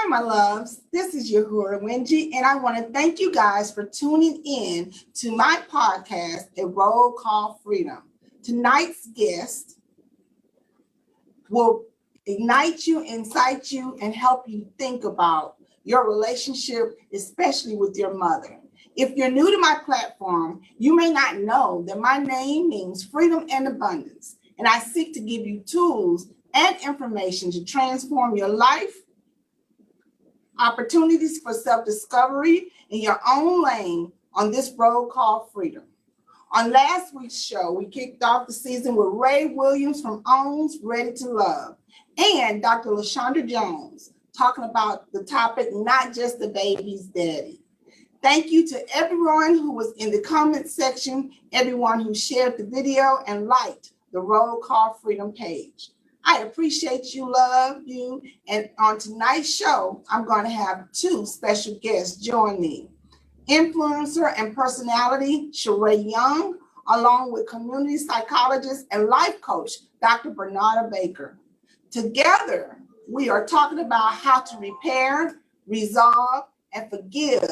Hi, my loves. This is Uhuru Winigi, and I want to thank you guys for tuning in to my podcast, A Roll Call Freedom. Tonight's guest will ignite you, incite you, and help you think about your relationship, especially with your mother. If you're new to my platform, you may not know that my name means freedom and abundance, and I seek to give you tools and information to transform your life, opportunities for self-discovery in your own lane on this road called freedom. On last week's show, we kicked off the season with Ray Williams from OWN's Ready to Love and Dr. LaShondra Jones talking about the topic, Not Just the Baby's Daddy. Thank you to everyone who was in the comment section, everyone who shared the video and liked the Roll Call Freedom page. I appreciate you, love you. And on tonight's show, I'm going to have two special guests join me. Influencer and personality, Sharae Young, along with community psychologist and life coach, Dr. LaShondra Baker. Together, we are talking about how to repair, resolve, and forgive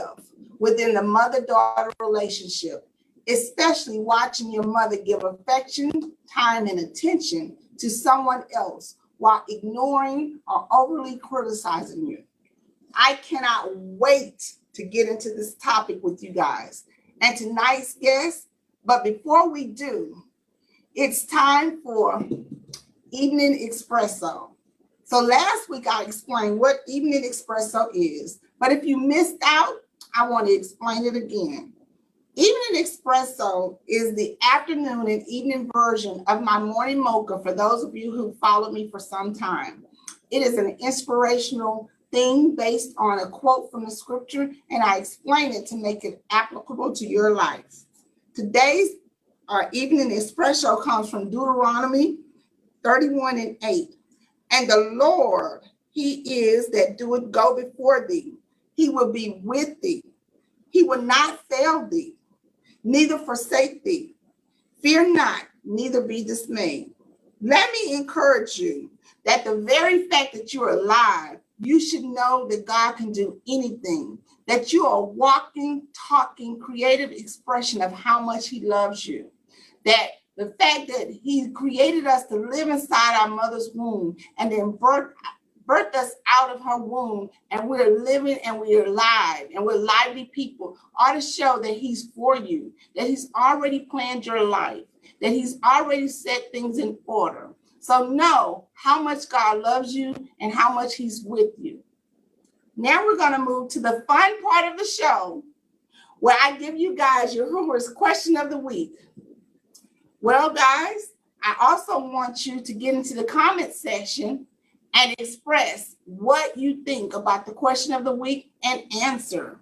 within the mother-daughter relationship, especially watching your mother give affection, time, and attention to someone else while ignoring or overly criticizing you. I cannot wait to get into this topic with you guys and tonight's guest. But before we do, it's time for Evening Espresso. So last week I explained what Evening Espresso is, but if you missed out, I want to explain it again. Evening Espresso is the afternoon and evening version of my morning mocha for those of you who followed me for some time. It is an inspirational thing based on a quote from the scripture, and I explain it to make it applicable to your life. Today's Evening Espresso comes from Deuteronomy 31:8. And the Lord, he is that doeth go before thee. He will be with thee. He will not fail thee, neither forsake thee. Fear not, neither be dismayed. Let me encourage you that the very fact that you're alive, you should know that God can do anything, that you are a walking, talking, creative expression of how much he loves you, that the fact that he created us to live inside our mother's womb and then birthed us out of her womb, and we're living and we're alive and we're lively people, ought to show that he's for you, that he's already planned your life, that he's already set things in order. So know how much God loves you and how much he's with you. Now we're going to move to the fun part of the show where I give you guys your humorous question of the week. Well, guys, I also want you to get into the comment section and express what you think about the question of the week and answer.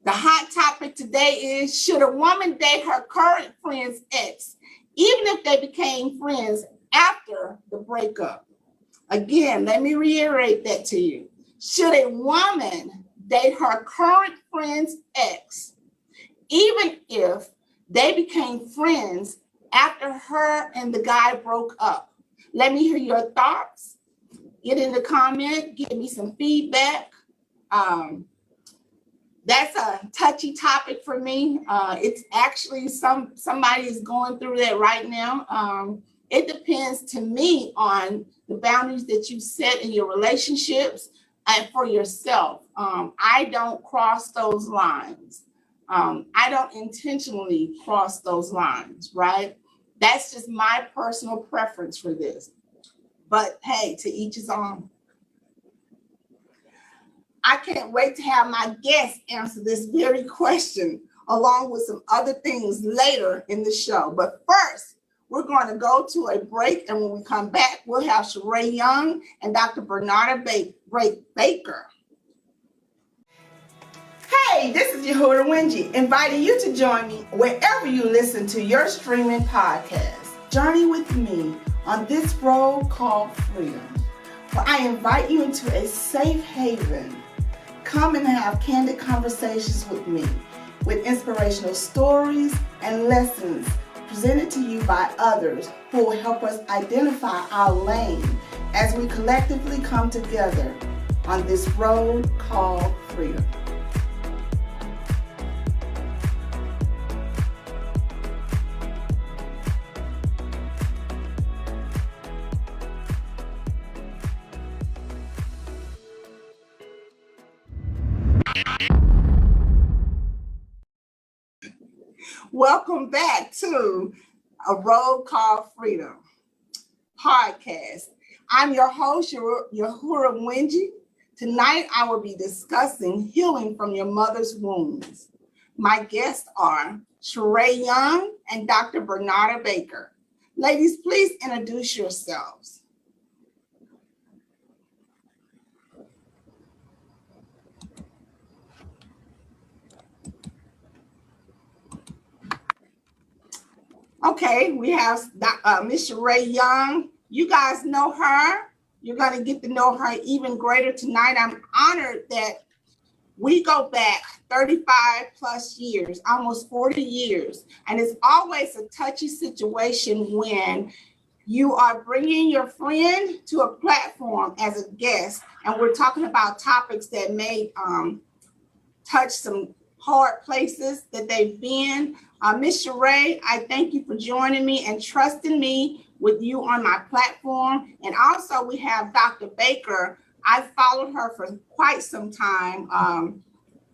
The hot topic today is, should a woman date her current friend's ex, even if they became friends after the breakup? Again, let me reiterate that to you. Should a woman date her current friend's ex, even if they became friends after her and the guy broke up? Let me hear your thoughts. Get in the comment, give me some feedback. That's a touchy topic for me. It's actually somebody is going through that right now. It depends to me on the boundaries that you set in your relationships and for yourself. I don't cross those lines. I don't intentionally cross those lines, right? That's just my personal preference for this. But hey, to each his own. I can't wait to have my guests answer this very question, along with some other things later in the show. But first, we're going to go to a break, and when we come back, we'll have Sharae Young and Dr. LaShondra Baker. Hey, this is Uhuru Winigi, inviting you to join me wherever you listen to your streaming podcast. Journey with me on this road called freedom, where I invite you into a safe haven. Come and have candid conversations with me, with inspirational stories and lessons presented to you by others who will help us identify our lane as we collectively come together on this road called freedom. Welcome back to A Road Called Freedom podcast. I'm your host, Uhuru Winigi. Tonight, I will be discussing healing from your mother's wounds. My guests are Sharae Young and Dr. LaShondra Baker. Ladies, please introduce yourselves. Okay, we have Miss Sharae Young. You guys know her. You're going to get to know her even greater tonight. I'm honored that we go back 35 plus years, almost 40 years. And it's always a touchy situation when you are bringing your friend to a platform as a guest, and we're talking about topics that may touch some hard places that they've been. Miss Sharae, I thank you for joining me and trusting me with you on my platform. And also we have Dr. Baker. I followed her for quite some time.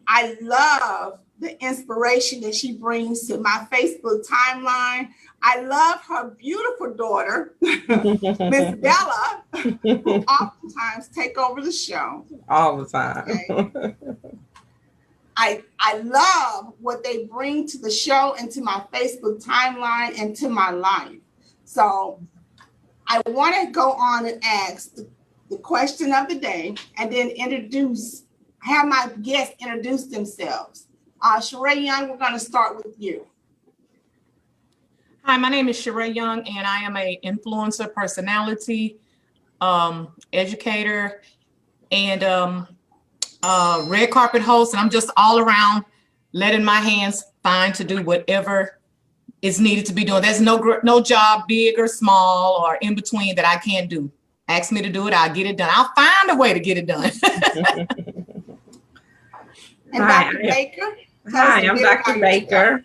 I love the inspiration that she brings to my Facebook timeline. I love her beautiful daughter, Miss Bella, who oftentimes take over the show. All the time. Okay. I love what they bring to the show and to my Facebook timeline and to my life. So I want to go on and ask the question of the day and then have my guests introduce themselves. Sharae Young, we're going to start with you. Hi, my name is Sharae Young, and I am an influencer, personality, educator, and red carpet host. And I'm just all around letting my hands find to do whatever is needed to be done. There's no job, big or small or in between, that I can't do. Ask me to do it, I'll get it done. I'll find a way to get it done. And Dr. Baker? Hi, I'm Dr. Baker.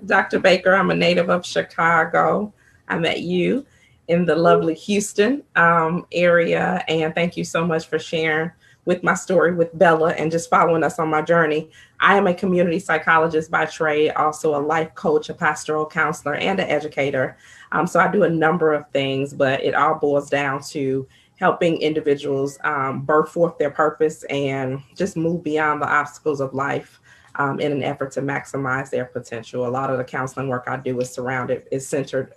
Dr. Baker, I'm a native of Chicago. I met you in the lovely Houston area. And thank you so much for sharing with my story with Bella and just following us on my journey. I am a community psychologist by trade, also a life coach, a pastoral counselor, and an educator. So I do a number of things, but it all boils down to helping individuals birth forth their purpose and just move beyond the obstacles of life in an effort to maximize their potential. A lot of the counseling work I do is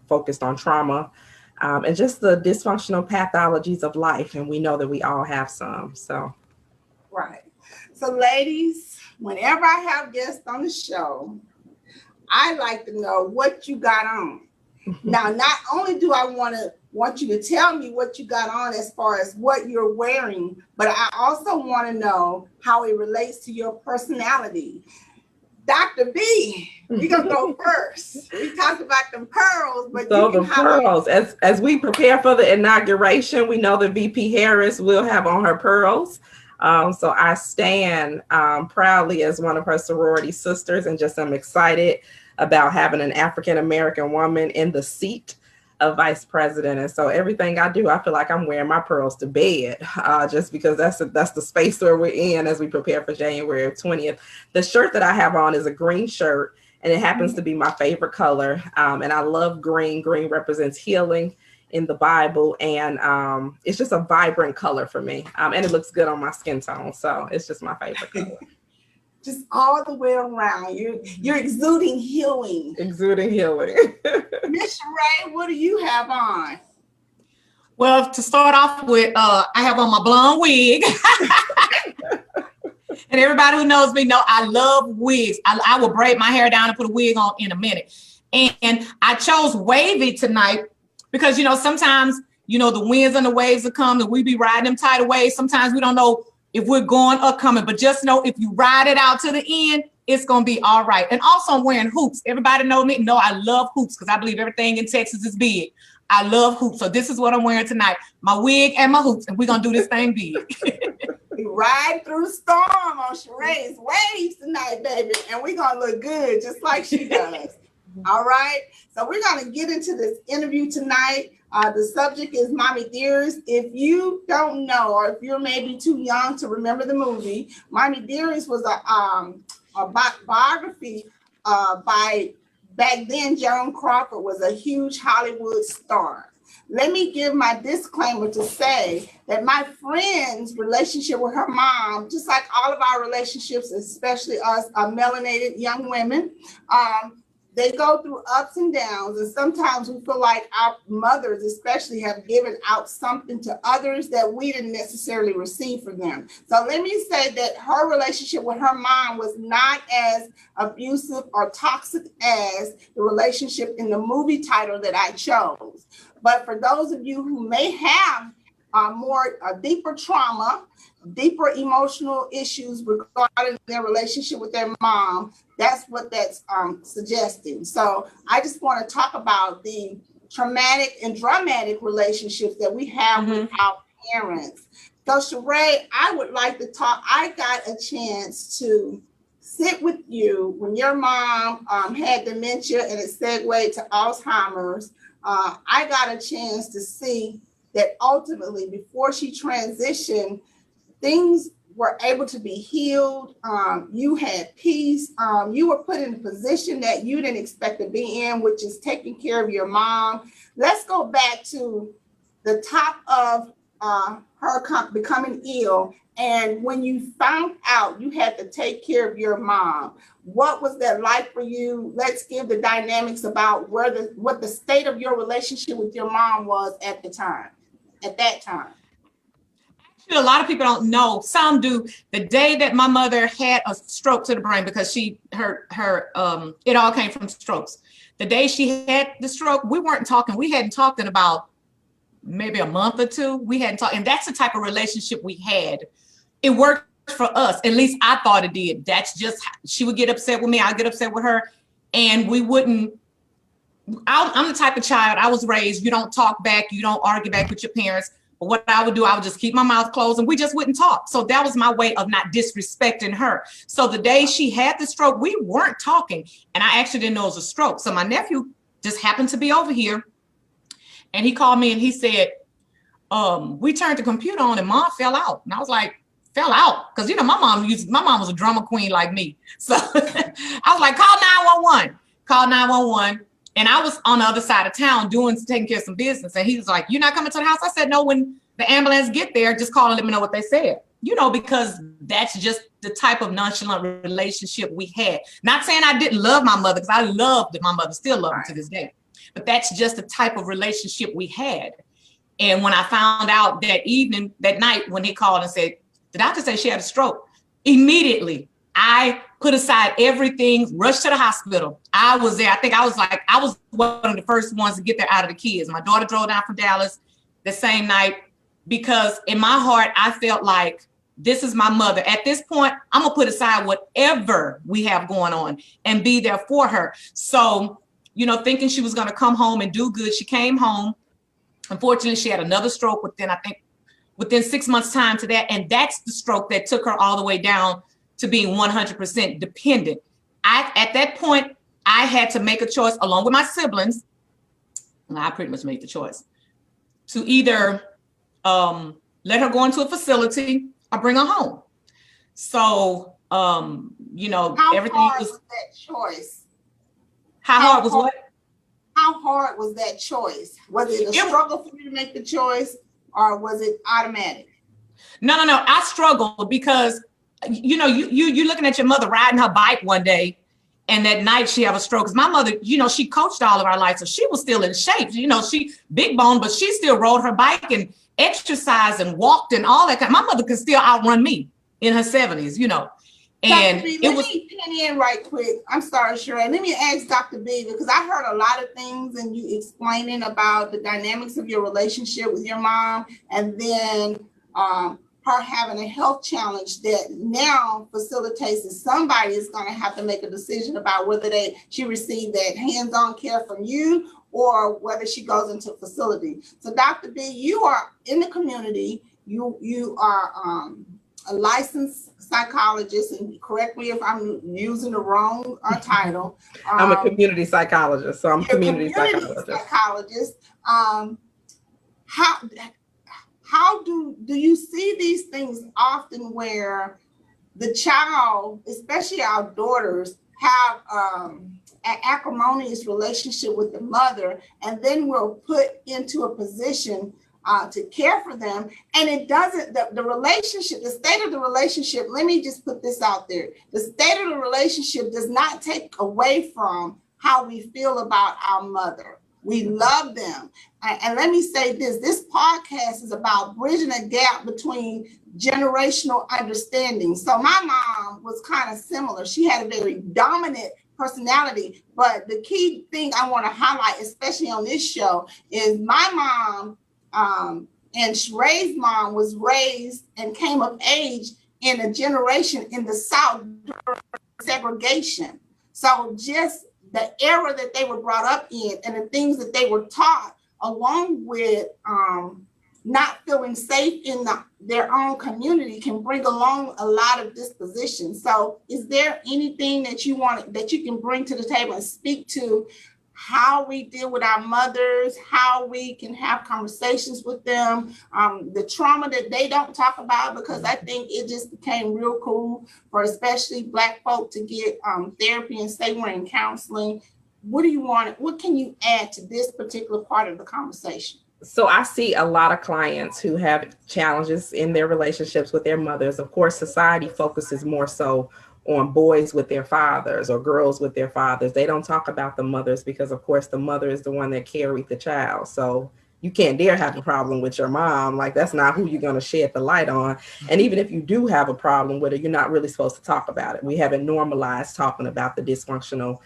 focused on trauma, and just the dysfunctional pathologies of life. And we know that we all have some, so. Right. So ladies, whenever I have guests on the show, I like to know what you got on. Now, not only do I want you to tell me what you got on as far as what you're wearing, but I also want to know how it relates to your personality. Dr. B, we're gonna go first. We talked about them pearls, but so the pearls. As we prepare for the inauguration, we know that VP Harris will have on her pearls. So I stand proudly as one of her sorority sisters, and just I'm excited about having an African-American woman in the seat of vice president. And so everything I do, I feel like I'm wearing my pearls to bed, just because that's the space where we're in as we prepare for January 20th. The shirt that I have on is a green shirt, and it happens to be my favorite color. And I love green. Green represents healing in the Bible, and it's just a vibrant color for me. And it looks good on my skin tone. So it's just my favorite color. Just all the way around. You're exuding healing. Exuding healing. Miss Sharae, what do you have on? Well, to start off with, I have on my blonde wig. And everybody who knows me know I love wigs. I will braid my hair down and put a wig on in a minute. And I chose wavy tonight because, sometimes, the winds and the waves will come and we be riding them tidal waves. Sometimes we don't know if we're going or coming, but just know if you ride it out to the end, it's going to be all right. And also I'm wearing hoops. Everybody know me. No, I love hoops because I believe everything in Texas is big. I love hoops. So this is what I'm wearing tonight. My wig and my hoops. And we're going to do this thing big. We ride through the storm on Sharae's waves tonight, baby. And we're going to look good just like she does. All right. So we're going to get into this interview tonight. The subject is Mommy Dearest. If you don't know, or if you're maybe too young to remember the movie, Mommy Dearest was a biography by, back then, Joan Crawford was a huge Hollywood star. Let me give my disclaimer to say that my friend's relationship with her mom, just like all of our relationships, especially us melanated young women, they go through ups and downs, and sometimes we feel like our mothers especially have given out something to others that we didn't necessarily receive from them. So let me say that her relationship with her mom was not as abusive or toxic as the relationship in the movie title that I chose. But for those of you who may have deeper trauma, deeper emotional issues regarding their relationship with their mom, that's what that's suggesting. So I just want to talk about the traumatic and dramatic relationships that we have with our parents. So Sharae, I would like to talk. I got a chance to sit with you when your mom had dementia and it segued to Alzheimer's. I got a chance to see that ultimately, before she transitioned, things were able to be healed. You had peace. You were put in a position that you didn't expect to be in, which is taking care of your mom. Let's go back to the top of her becoming ill. And when you found out you had to take care of your mom, what was that like for you? Let's give the dynamics about what the state of your relationship with your mom was at that time. A lot of people don't know. Some do. The day that my mother had a stroke to the brain, because it all came from strokes. The day she had the stroke, we weren't talking. We hadn't talked in about maybe a month or two. We hadn't talked, and that's the type of relationship we had. It worked for us. At least I thought it did. That's just, she would get upset with me. I'd get upset with her, and we wouldn't. I'm the type of child, I was raised, you don't talk back, you don't argue back with your parents. But what I would do, I would just keep my mouth closed and we just wouldn't talk. So that was my way of not disrespecting her. So the day she had the stroke, we weren't talking. And I actually didn't know it was a stroke. So my nephew just happened to be over here. And he called me and he said, we turned the computer on and mom fell out. And I was like, fell out? Because, my mom was a drama queen like me. So I was like, call 911. Call 911. And I was on the other side of town taking care of some business. And he was like, you're not coming to the house? I said, no, when the ambulance get there, just call and let me know what they said. Because that's just the type of nonchalant relationship we had. Not saying I didn't love my mother, because I loved my mother, still love her to this day. But that's just the type of relationship we had. And when I found out that night when he called and said, the doctor said she had a stroke, immediately I put aside everything, rushed to the hospital. I was there. I think I was one of the first ones to get there out of the kids. My daughter drove down from Dallas the same night, because in my heart, I felt like this is my mother. At this point, I'm going to put aside whatever we have going on and be there for her. So, thinking she was going to come home and do good, she came home. Unfortunately, she had another stroke within 6 months' time to that. And that's the stroke that took her all the way down to being 100% dependent. At that point, I had to make a choice along with my siblings. And I pretty much made the choice to either let her go into a facility or bring her home. So, everything was that choice. How hard was what? How hard was that choice? Was it a struggle for you to make the choice, or was it automatic? No. I struggled because you're looking at your mother riding her bike one day, and that night she have a stroke. Because my mother, she coached all of our life, so she was still in shape. She big bone, but she still rode her bike and exercised and walked and all that. My mother could still outrun me in her 70s, And Dr. B, let me pin in right quick. I'm sorry, Sharae. Let me ask Dr. B, because I heard a lot of things and you explaining about the dynamics of your relationship with your mom, and then her having a health challenge that now facilitates that somebody is going to have to make a decision about whether she received that hands-on care from you or whether she goes into a facility. So Dr. B, you are in the community. You are a licensed psychologist, and correct me if I'm using the wrong title. I'm a community psychologist, so I'm a community psychologist. How do you see these things often where the child, especially our daughters, have an acrimonious relationship with the mother, and then we're put into a position to care for them, and it doesn't, the relationship, the state of the relationship, let me just put this out there, the state of the relationship does not take away from how we feel about our mother. We love them. And let me say this podcast is about bridging a gap between generational understanding. So my mom was kind of similar. She had a very dominant personality, but the key thing I want to highlight, especially on this show, is my mom and Sharae's mom was raised and came of age in a generation in the South during segregation. So just the era that they were brought up in and the things that they were taught, along with not feeling safe in their own community, can bring along a lot of disposition. So is there anything that you can bring to the table and speak to how we deal with our mothers, how we can have conversations with them, the trauma that they don't talk about, because I think it just became real cool for especially Black folk to get therapy and say we're in counseling. What can you add to this particular part of the conversation? So I see a lot of clients who have challenges in their relationships with their mothers. Of course, society focuses more so on boys with their fathers or girls with their fathers. They don't talk about the mothers because, of course, the mother is the one that carried the child. So you can't dare have a problem with your mom. Like, that's not who you're going to shed the light on. And even if you do have a problem with it, you're not really supposed to talk about it. We haven't normalized talking about the dysfunctional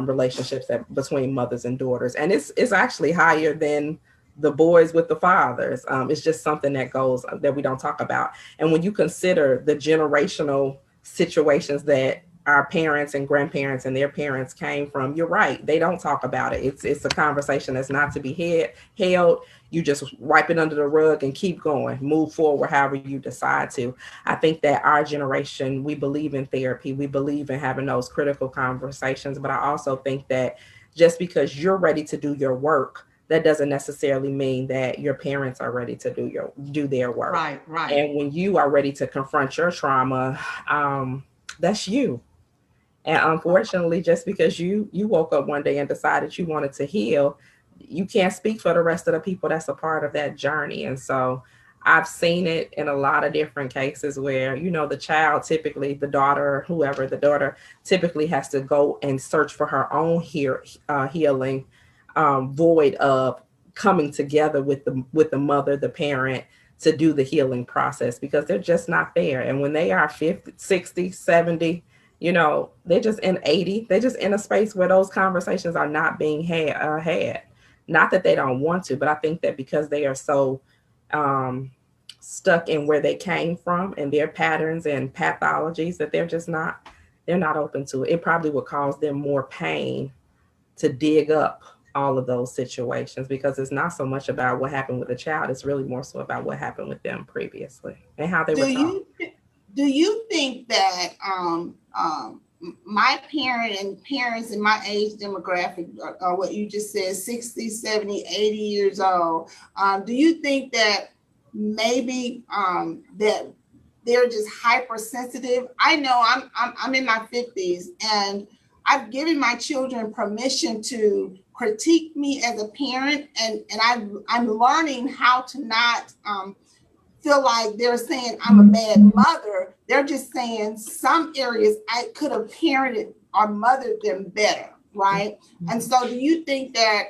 relationships between mothers and daughters. And it's actually higher than the boys with the fathers. It's just something that we don't talk about. And when you consider the generational situations that our parents and grandparents and their parents came from, you're right. They don't talk about it. It's a conversation that's not to be held. You just wipe it under the rug and keep going, move forward however you decide to. I think that our generation, we believe in therapy. We believe in having those critical conversations. But I also think that just because you're ready to do your work, that doesn't necessarily mean that your parents are ready to do their work. Right. And when you are ready to confront your trauma, that's you. And unfortunately, just because you woke up one day and decided you wanted to heal, you can't speak for the rest of the people that's a part of that journey. And so I've seen it in a lot of different cases where, the child, typically the daughter, whoever, the daughter typically has to go and search for her own healing, void of coming together with the mother, the parent, to do the healing process, because they're just not there. And when they are 50, 60, 70, they're just in 80, they're just in a space where those conversations are not being had. Not that they don't want to, but I think that because they are so stuck in where they came from and their patterns and pathologies, that they're not open to it. It probably would cause them more pain to dig up all of those situations, because it's not so much about what happened with the child. It's really more so about what happened with them previously and how they were taught. Do you think that my parents in my age demographic are what you just said, 60, 70, 80 years old, do you think that maybe that they're just hypersensitive? I know I'm in my 50s, and I've given my children permission to critique me as a parent, and I'm learning how to not feel like they're saying I'm a bad mother. They're just saying some areas I could have parented or mothered them better, right? And so do you think that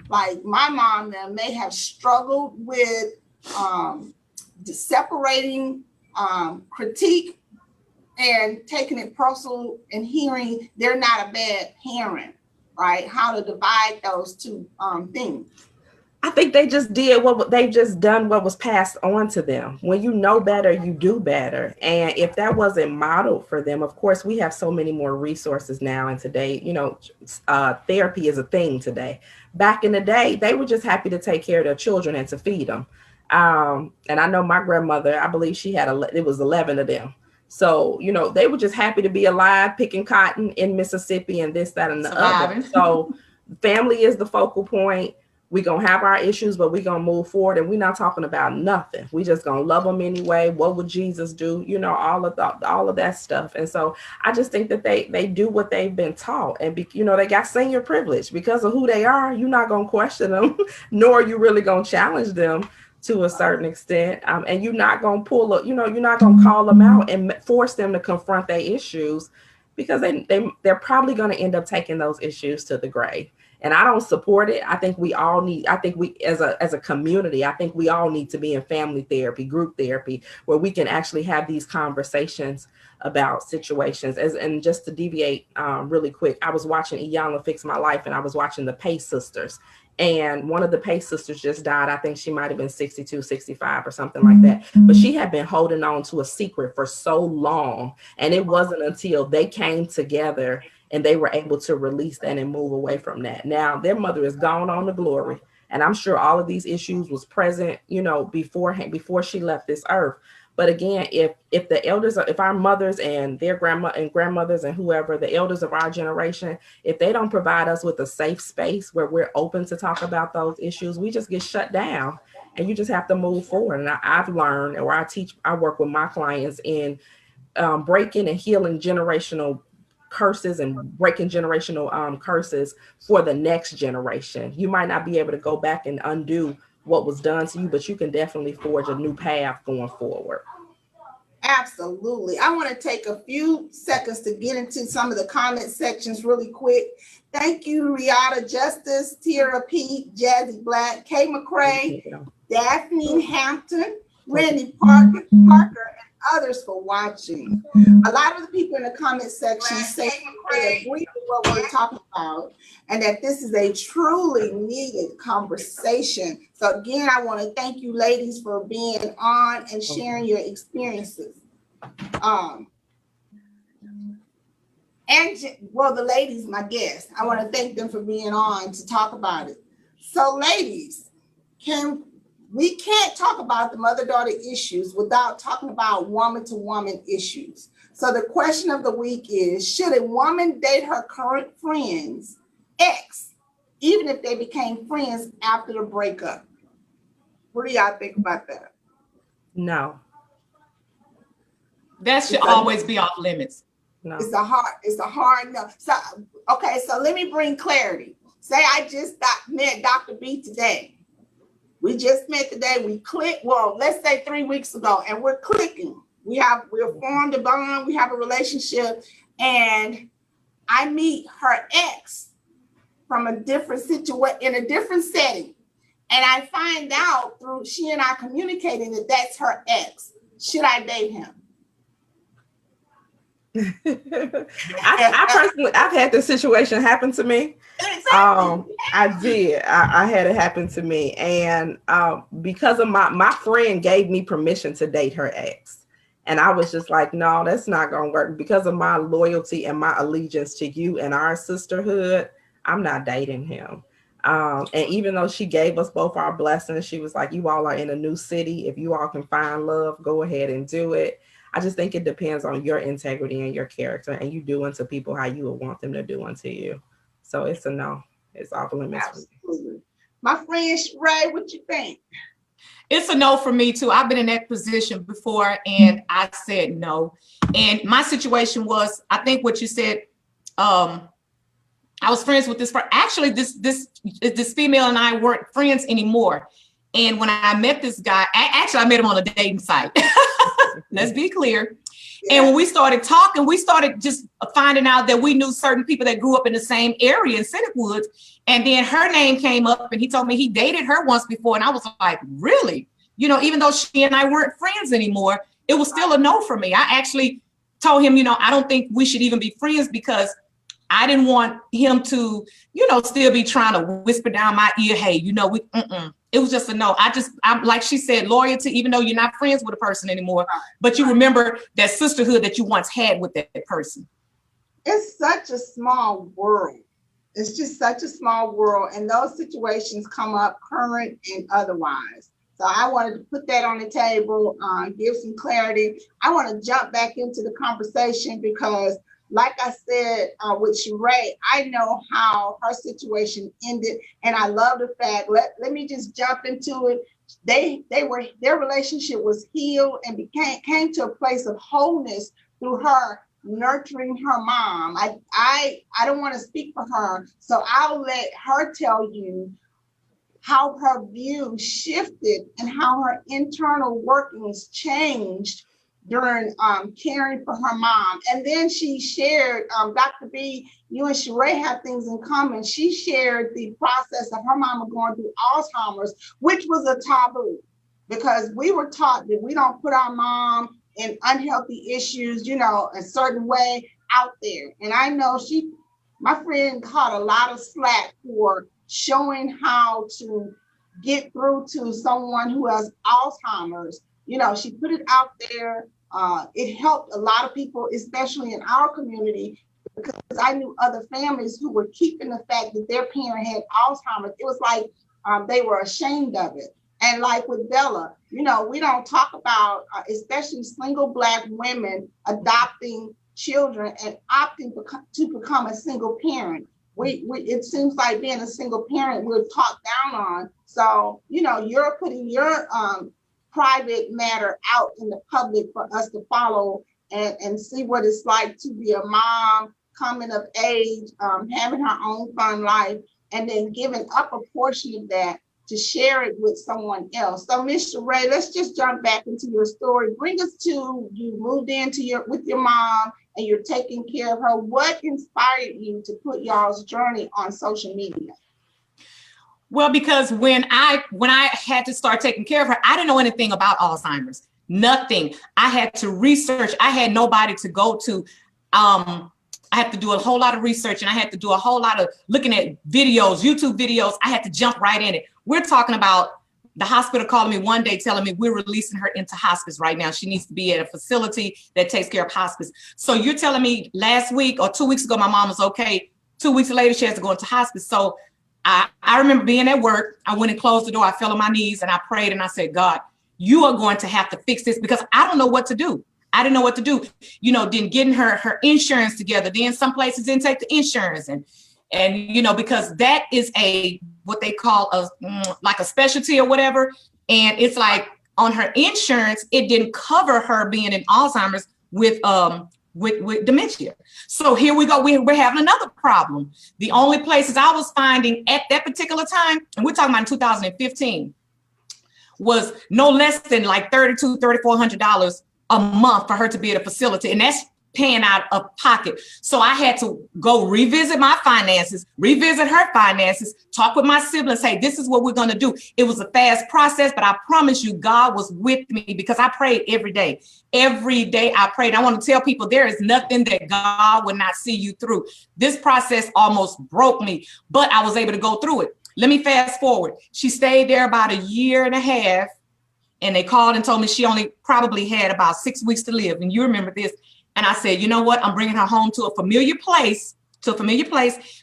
like my mom may have struggled with separating critique and taking it personal and hearing they're not a bad parent, right? How to divide those two things? I think they just did they've just done what was passed on to them. When you know better, you do better. And if that wasn't modeled for them, of course, we have so many more resources now. And today, therapy is a thing today. Back in the day, they were just happy to take care of their children and to feed them. And I know my grandmother, I believe she had, it was 11 of them. So, they were just happy to be alive, picking cotton in Mississippi and this, that, and the Surviving. other. So family is the focal point. We're going to have our issues, but we're going to move forward, and we're not talking about nothing. We just going to love them anyway. What would Jesus do? All of that stuff. And so I just think that they do what they've been taught, and they got senior privilege because of who they are. You're not going to question them, nor are you really going to challenge them to a certain extent. And you're not going to pull up, you're not going to call them out and force them to confront their issues, because they're probably going to end up taking those issues to the grave. And I don't support it. I think we as a community, I think we all need to be in family therapy, group therapy, where we can actually have these conversations about situations. And just to deviate really quick, I was watching Iyanla Fix My Life, and I was watching the Pace sisters. And one of the Pace sisters just died. I think she might have been 62, 65 or something like that. But she had been holding on to a secret for so long. And it wasn't until they came together and they were able to release that and move away from that. Now their mother is gone on to glory. And I'm sure all of these issues was present, before she left this earth. But again, if the elders, if our mothers and their grandmothers and whoever, the elders of our generation, if they don't provide us with a safe space where we're open to talk about those issues, we just get shut down, and you just have to move forward. And I've learned, or I work with my clients in breaking and healing generational curses and breaking generational curses for the next generation. You might not be able to go back and undo what was done to you, but you can definitely forge a new path going forward. Absolutely. I want to take a few seconds to get into some of the comment sections really quick. Thank you, Riata Justice, Tierra Pete, Jazzy Black, Kay McCrae, Daphne Hampton, Randy Parker, and others for watching. A lot of the people in the comment section say they agree with what we're talking about, and that this is a truly needed conversation. So again, I want to thank you ladies for being on and sharing your experiences. The ladies, my guests, I want to thank them for being on to talk about it. So ladies, we can't talk about the mother-daughter issues without talking about woman-to-woman issues. So the question of the week is, should a woman date her current friend's ex, even if they became friends after the breakup? What do y'all think about that? No. That should always be off limits. No. It's a hard no. So, okay, so let me bring clarity. Say I just met Dr. B today. We just met today. We clicked. Well, let's say 3 weeks ago, and we're clicking. We're formed a bond. We have a relationship, and I meet her ex from a different situation in a different setting, and I find out through she and I communicating that that's her ex. Should I date him? I personally, I've had this situation happen to me. Exactly. I did. I had it happen to me, and because of my friend gave me permission to date her ex, and I was just like, no, that's not gonna work. Because of my loyalty and my allegiance to you and our sisterhood, I'm not dating him. And even though she gave us both our blessings, she was like, you all are in a new city. If you all can find love, go ahead and do it. I just think it depends on your integrity and your character, and you do unto people how you would want them to do unto you. So it's a no. It's off limits. Absolutely. My friend Sharae, what you think? It's a no for me too. I've been in that position before, and I said no. And my situation was, I think what you said, I was friends with this friend. Actually, this female and I weren't friends anymore. And when I met this guy, I met him on a dating site. Let's be clear. Yeah. And when we started talking, we started just finding out that we knew certain people that grew up in the same area in Cynic Woods. And then her name came up, and he told me he dated her once before. And I was like, really? Even though she and I weren't friends anymore, it was still a no for me. I actually told him, I don't think we should even be friends, because I didn't want him to, still be trying to whisper down my ear, hey, it was just a no. I'm like she said, loyalty, even though you're not friends with a person anymore, but you remember that sisterhood that you once had with that person. It's such a small world. It's just such a small world. And those situations come up current and otherwise. So I wanted to put that on the table, give some clarity. I want to jump back into the conversation because, like I said, with Sharae, I know how her situation ended, and I love the fact. Let me just jump into it. Their relationship was healed and came to a place of wholeness through her nurturing her mom. I don't want to speak for her, so I'll let her tell you how her view shifted and how her internal workings changed during caring for her mom. And then she shared, Dr. B, you and Sharae have things in common. She shared the process of her mama going through Alzheimer's, which was a taboo because we were taught that we don't put our mom in unhealthy issues, a certain way out there. And I know my friend caught a lot of slack for showing how to get through to someone who has Alzheimer's. She put it out there. It helped a lot of people, especially in our community, because I knew other families who were keeping the fact that their parent had Alzheimer's. It was like they were ashamed of it. And like with Bella, we don't talk about, especially single Black women adopting children and opting to become a single parent. It seems like being a single parent, we're talked down on. So, you're putting your private matter out in the public for us to follow and see what it's like to be a mom, coming of age, having her own fun life, and then giving up a portion of that to share it with someone else. So, Miss Sharae, let's just jump back into your story. Bring us to you moved with your mom and you're taking care of her. What inspired you to put y'all's journey on social media? Well, because when I had to start taking care of her, I didn't know anything about Alzheimer's, nothing. I had to research. I had nobody to go to. I had to do a whole lot of research and I had to do a whole lot of looking at videos, YouTube videos. I had to jump right in it. We're talking about the hospital calling me one day telling me we're releasing her into hospice right now. She needs to be at a facility that takes care of hospice. So you're telling me last week or 2 weeks ago, my mom was okay. 2 weeks later, she has to go into hospice. So I remember being at work. I went and closed the door. I fell on my knees and I prayed and I said, God, you are going to have to fix this because I don't know what to do. I didn't know what to do. Then getting her insurance together. Then some places didn't take the insurance and because that is what they call like a specialty or whatever. And it's like on her insurance, it didn't cover her being in Alzheimer's with dementia. So here we go. We're having another problem. The only places I was finding at that particular time, and we're talking about in 2015, was no less than like $3,200, $3,400 a month for her to be at a facility. And that's paying out of pocket. So I had to go revisit my finances, revisit her finances, talk with my siblings, say, this is what we're going to do. It was a fast process, but I promise you, God was with me because I prayed every day. Every day I prayed. I want to tell people there is nothing that God would not see you through. This process almost broke me, but I was able to go through it. Let me fast forward. She stayed there about 1.5 years, and they called and told me she only probably had about 6 weeks to live. And you remember this. And I said, you know what? I'm bringing her home to a familiar place,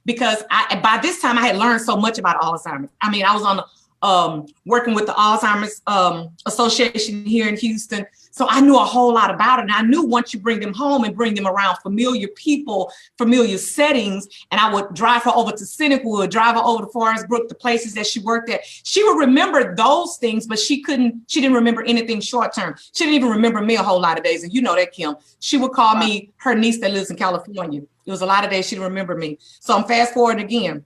because by this time I had learned so much about Alzheimer's. I mean, I was on working with the Alzheimer's Association here in Houston. So I knew a whole lot about it. And I knew once you bring them home and bring them around familiar people, familiar settings, and I would drive her over to Cynicwood, drive her over to Forest Brook, the places that she worked at. She would remember those things, but she didn't remember anything short term. She didn't even remember me a whole lot of days. And you know that, Kim. She would call me her niece that lives in California. It was a lot of days she didn't remember me. So I'm fast forward again.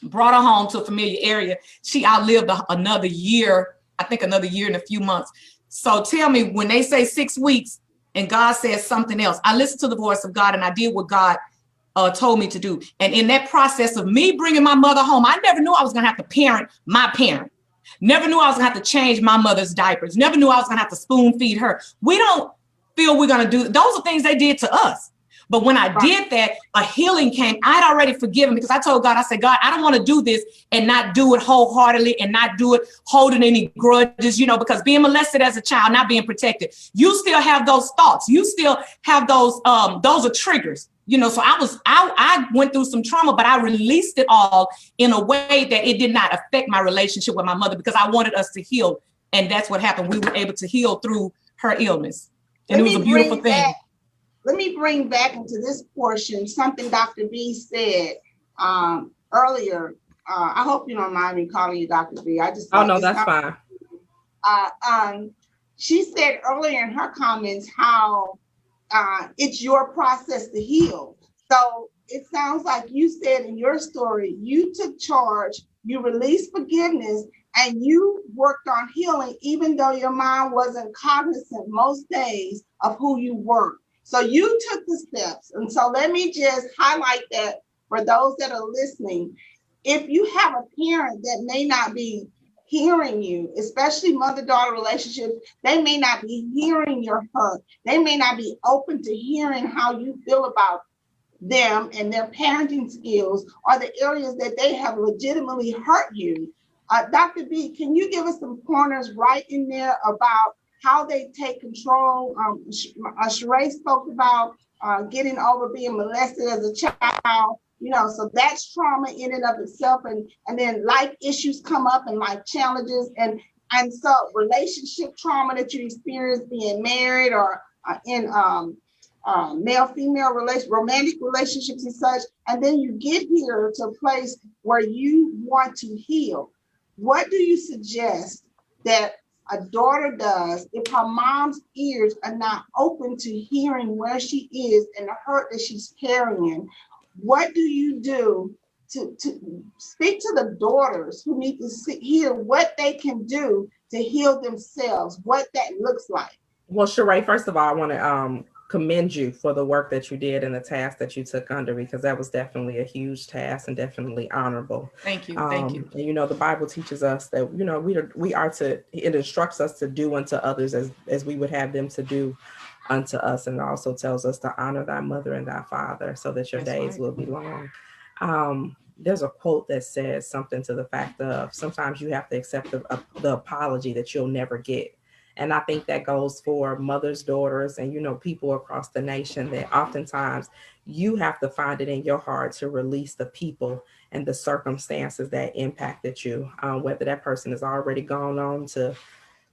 Brought her home to a familiar area. She outlived another year, I think another year and a few months. So tell me, when they say 6 weeks and God says something else, I listened to the voice of God and I did what God told me to do. And in that process of me bringing my mother home, I never knew I was going to have to parent my parent. Never knew I was going to have to change my mother's diapers. Never knew I was going to have to spoon feed her. We don't feel we're going to do. Those are things they did to us. But when I did that, a healing came. I'd already forgiven because I told God, I said, God, I don't want to do this and not do it wholeheartedly and not do it holding any grudges, because being molested as a child, not being protected, you still have those thoughts. You still have those are triggers. So I went through some trauma, but I released it all in a way that it did not affect my relationship with my mother because I wanted us to heal. And that's what happened. We were able to heal through her illness. And it was a beautiful thing. Let me bring back into this portion something Dr. B said earlier. I hope you don't mind me calling you Dr. B. Oh, no, that's fine. She said earlier in her comments how it's your process to heal. So it sounds like you said in your story, you took charge, you released forgiveness, and you worked on healing, even though your mind wasn't cognizant most days of who you were. So you took the steps. And so let me just highlight that for those that are listening. If you have a parent that may not be hearing you, especially mother-daughter relationships, they may not be hearing your hurt. They may not be open to hearing how you feel about them and their parenting skills or the areas that they have legitimately hurt you. Dr. B, can you give us some pointers right in there about how they take control? Sharae spoke about getting over being molested as a child. So that's trauma in and of itself, and then life issues come up and life challenges, and so relationship trauma that you experience being married or in male-female romantic relationships and such, and then you get here to a place where you want to heal. What do you suggest that a daughter does if her mom's ears are not open to hearing where she is and the hurt that she's carrying? What do you do to speak to the daughters who need to hear what they can do to heal themselves, what that looks like? Well, Sharae, first of all, I want to commend you for the work that you did and the task that you took under, because that was definitely a huge task and definitely honorable. Thank you. Thank you. And, the Bible teaches us that, we are to, it instructs us to do unto others as we would have them to do unto us. And it also tells us to honor thy mother and thy father so that your days will be long. There's a quote that says something to the fact of sometimes you have to accept the apology that you'll never get. And I think that goes for mothers, daughters, and, people across the nation, that oftentimes you have to find it in your heart to release the people and the circumstances that impacted you, whether that person has already gone on to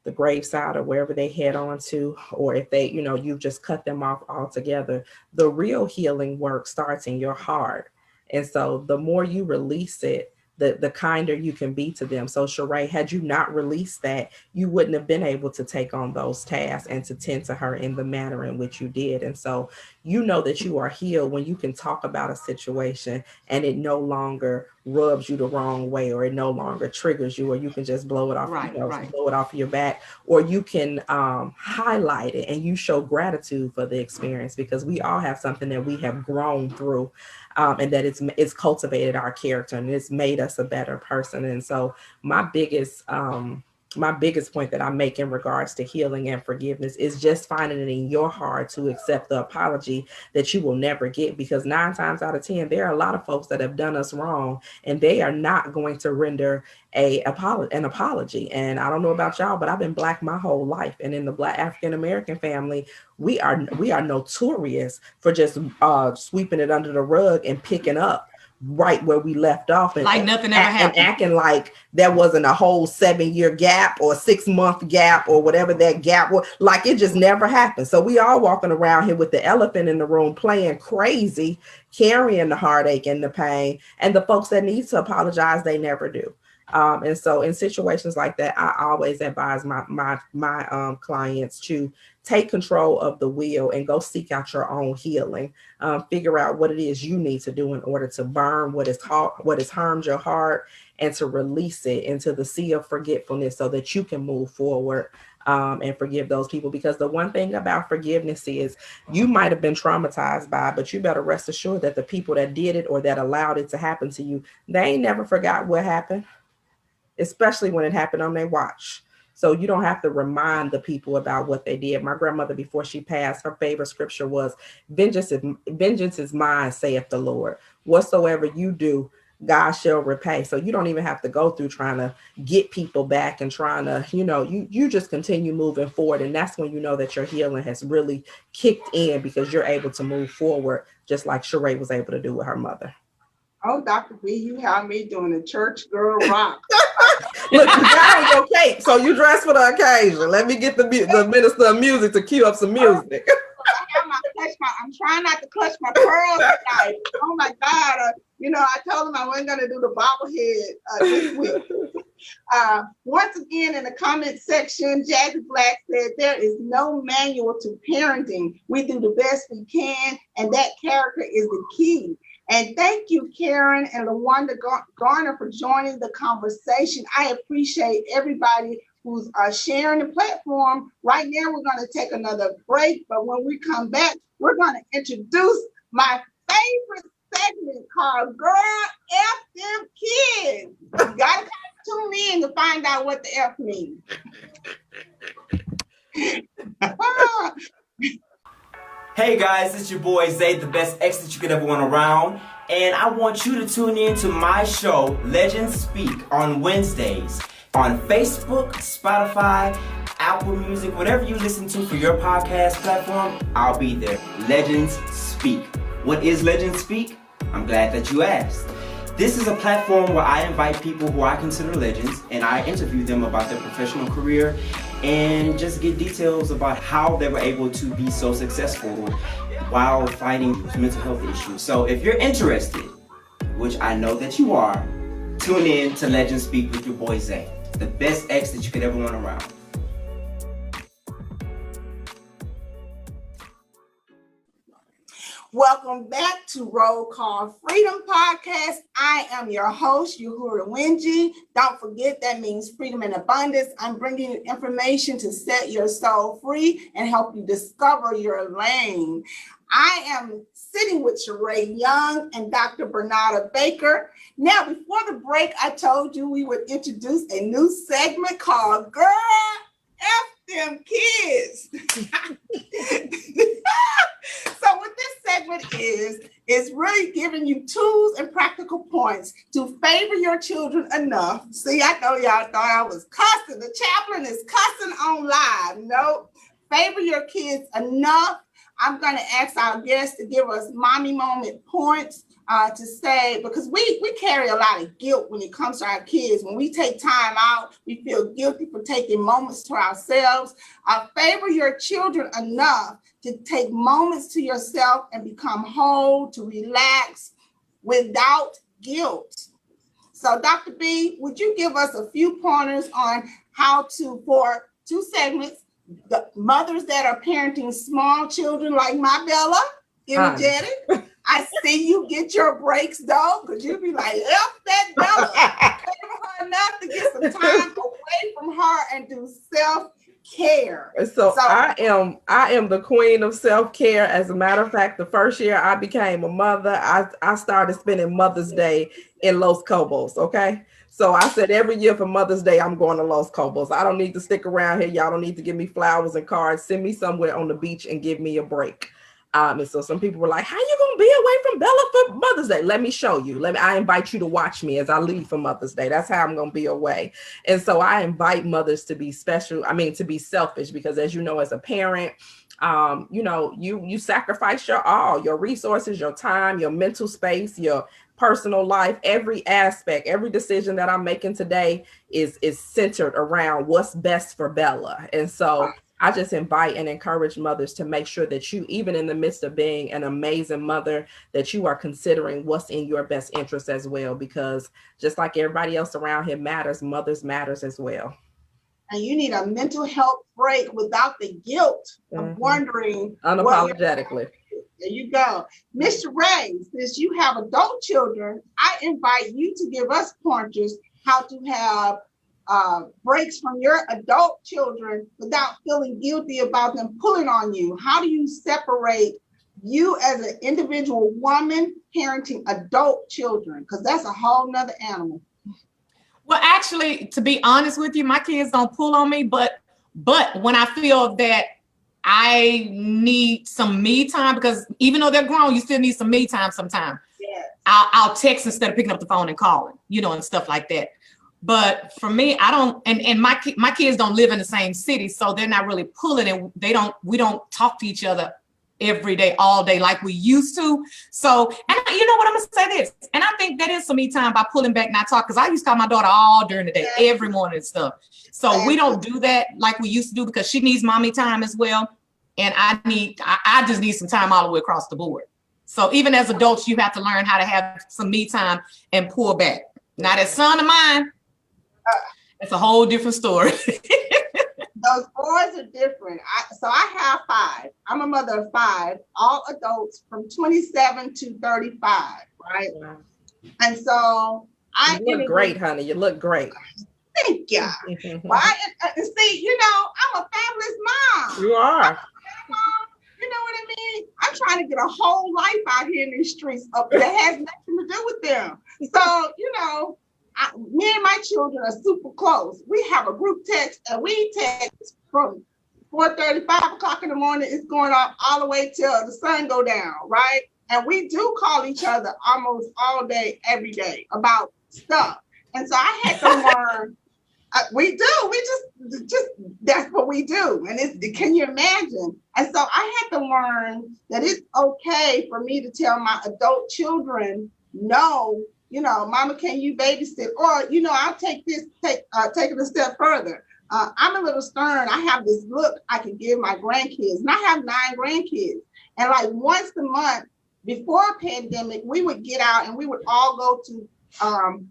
the graveside or wherever they head on to, or if they, you've just cut them off altogether. The real healing work starts in your heart. And so the more you release it, the kinder you can be to them. So Sharae, had you not released that, you wouldn't have been able to take on those tasks and to tend to her in the manner in which you did. And so that you are healed when you can talk about a situation and it no longer rubs you the wrong way, or it no longer triggers you, or you can just blow it off, blow it off your back, or you can highlight it and you show gratitude for the experience, because we all have something that we have grown through. And that it's cultivated our character and it's made us a better person. And so my biggest point that I make in regards to healing and forgiveness is just finding it in your heart to accept the apology that you will never get, because 9 times out of 10, there are a lot of folks that have done us wrong and they are not going to render an apology. And I don't know about y'all, but I've been Black my whole life. And in the Black African-American family, we are notorious for just sweeping it under the rug and picking up right where we left off, and like nothing ever happened, and acting like there wasn't a whole 7-year gap or 6-month gap or whatever that gap was, like it just never happened. So we all walking around here with the elephant in the room, playing crazy, carrying the heartache and the pain, and the folks that need to apologize, they never do. And so in situations like that, I always advise my clients to take control of the wheel and go seek out your own healing. Figure out what it is you need to do in order to burn what has harmed your heart and to release it into the sea of forgetfulness so that you can move forward and forgive those people. Because the one thing about forgiveness is you might have been traumatized by it, but you better rest assured that the people that did it or that allowed it to happen to you, they ain't never forgot what happened, especially when it happened on their watch. So you don't have to remind the people about what they did. My grandmother, before she passed, her favorite scripture was, vengeance is mine, saith the Lord. Whatsoever you do, God shall repay. So you don't even have to go through trying to get people back and trying to, you just continue moving forward. And that's when you know that your healing has really kicked in, because you're able to move forward, just like Sharae was able to do with her mother. Oh, Dr. B, you have me doing the church girl rock. Look, you got on your cape, so you dress for the occasion. Let me get the minister of music to cue up some music. I'm trying not to clutch my pearls tonight. Oh my God. I told him I wasn't going to do the bobblehead this week. Once again, in the comment section, Jazzy Black said, there is no manual to parenting. We do the best we can, and that character is the key. And thank you, Karen and LaShondra Garner, for joining the conversation. I appreciate everybody who's sharing the platform. Right now, we're going to take another break, but when we come back, we're going to introduce my favorite segment called Girl F Them Kids. You got to tune in to find out what the F means. Hey guys, it's your boy Zay, the best ex that you could ever want around. And I want you to tune in to my show, Legends Speak, on Wednesdays on Facebook, Spotify, Apple Music, whatever you listen to for your podcast platform, I'll be there. Legends Speak. What is Legends Speak? I'm glad that you asked. This is a platform where I invite people who I consider legends, and I interview them about their professional career and just get details about how they were able to be so successful while fighting mental health issues. So if you're interested, which I know that you are, tune in to Legends Speak with your boy Zay, the best ex that you could ever want around. Welcome back to Roll Call Freedom Podcast. I am your host, Uhuru Winigi. Don't forget, that means freedom and abundance. I'm bringing you information to set your soul free and help you discover your lane. I am sitting with Sharae Young and Dr. Baker. Now, before the break, I told you we would introduce a new segment called Girl F Them Kids. So what this segment is really giving you tools and practical points to favor your children enough. See, I know y'all thought I was cussing. The chaplain is cussing on live. Nope. Favor your kids enough. I'm going to ask our guests to give us mommy moment points to say, because we carry a lot of guilt when it comes to our kids. When we take time out, we feel guilty for taking moments to ourselves. Favor your children enough to take moments to yourself and become whole, to relax without guilt. So Dr. B, would you give us a few pointers on how to, for two segments, the mothers that are parenting small children like my Bella, energetic. I see you get your breaks though, because you be like, F that Bella. Favor her enough to get some time away from her and do self-care. So I am the queen of self-care. As a matter of fact, the first year I became a mother, I started spending Mother's Day in Los Cobos, okay? So I said every year for Mother's Day, I'm going to Los Cobos. I don't need to stick around here. Y'all don't need to give me flowers and cards. Send me somewhere on the beach and give me a break. And so some people were like, how you going to be away from Bella for Mother's Day? Let me show you. I invite you to watch me as I leave for Mother's Day. That's how I'm going to be away. And so I invite mothers to be special. To be selfish, because as you know, as a parent, you sacrifice your all, your resources, your time, your mental space, your personal life, every aspect, every decision that I'm making today is centered around what's best for Bella. And so I just invite and encourage mothers to make sure that you, even in the midst of being an amazing mother, that you are considering what's in your best interest as well, because just like everybody else around here matters, mothers matters as well. And you need a mental health break without the guilt of wondering. Unapologetically. There you go. Mr. Ray, since you have adult children, I invite you to give us pointers how to have breaks from your adult children without feeling guilty about them pulling on you. How do you separate you as an individual woman parenting adult children? Because that's a whole nother animal. Well, actually, to be honest with you, my kids don't pull on me, but when I feel that I need some me time, because even though they're grown, you still need some me time sometimes. Yes. I'll text instead of picking up the phone and calling, and stuff like that. But for me, I don't, and my kids don't live in the same city, so they're not really pulling, and we don't talk to each other every day, all day like we used to. So, and you know what, I'm gonna say this, and I think that is some me time by pulling back, not talk, because I used to call my daughter all during the day, every morning and stuff. So we don't do that like we used to do, because she needs mommy time as well, and I just need some time all the way across the board. So even as adults, you have to learn how to have some me time and pull back. Now that son of mine, it's a whole different story. Those boys are different. So I have 5. I'm a mother of 5, all adults from 27 to 35, right? Wow. And so You look great, honey. You look great. Thank you. Why? And see, I'm a fabulous mom. You are. You know what I mean? I'm trying to get a whole life out here in these streets that has nothing to do with them. So, me and my children are super close. We have a group text, and we text from 4:30, 5 o'clock in the morning. It's going on all the way till the sun go down, right? And we do call each other almost all day, every day about stuff. And so I had to learn. We do. We just that's what we do. And can you imagine? And so I had to learn that it's okay for me to tell my adult children, no, mama, can you babysit? Or, I'll take it a step further. I'm a little stern. I have this look I can give my grandkids, and I have 9 grandkids. And like once a month before pandemic, we would get out and we would all go to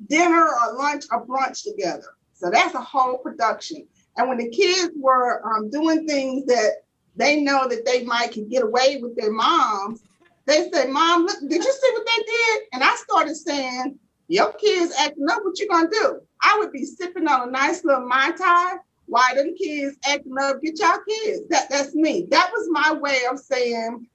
dinner or lunch or brunch together. So that's a whole production. And when the kids were doing things that they know that they might can get away with their moms, they said, Mom, look, did you see what they did? And I started saying, your kids acting up, what you gonna do? I would be sipping on a nice little Mai Tai while them kids acting up, get y'all kids. That's me. That was my way of saying,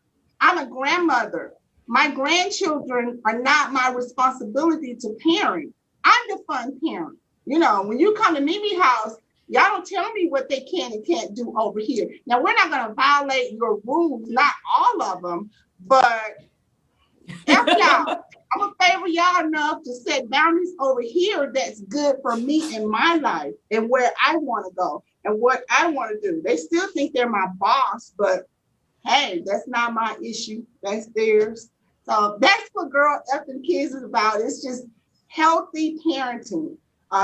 I'm a grandmother. My grandchildren are not my responsibility to parent. I'm the fun parent. When you come to Mimi's house, y'all don't tell me what they can and can't do over here. Now, we're not going to violate your rules, not all of them, but F y'all. I'm going to favor y'all enough to set boundaries over here that's good for me in my life and where I want to go and what I want to do. They still think they're my boss, but hey, that's not my issue. That's theirs. So that's what Girl Effing Kids is about. It's just healthy parenting.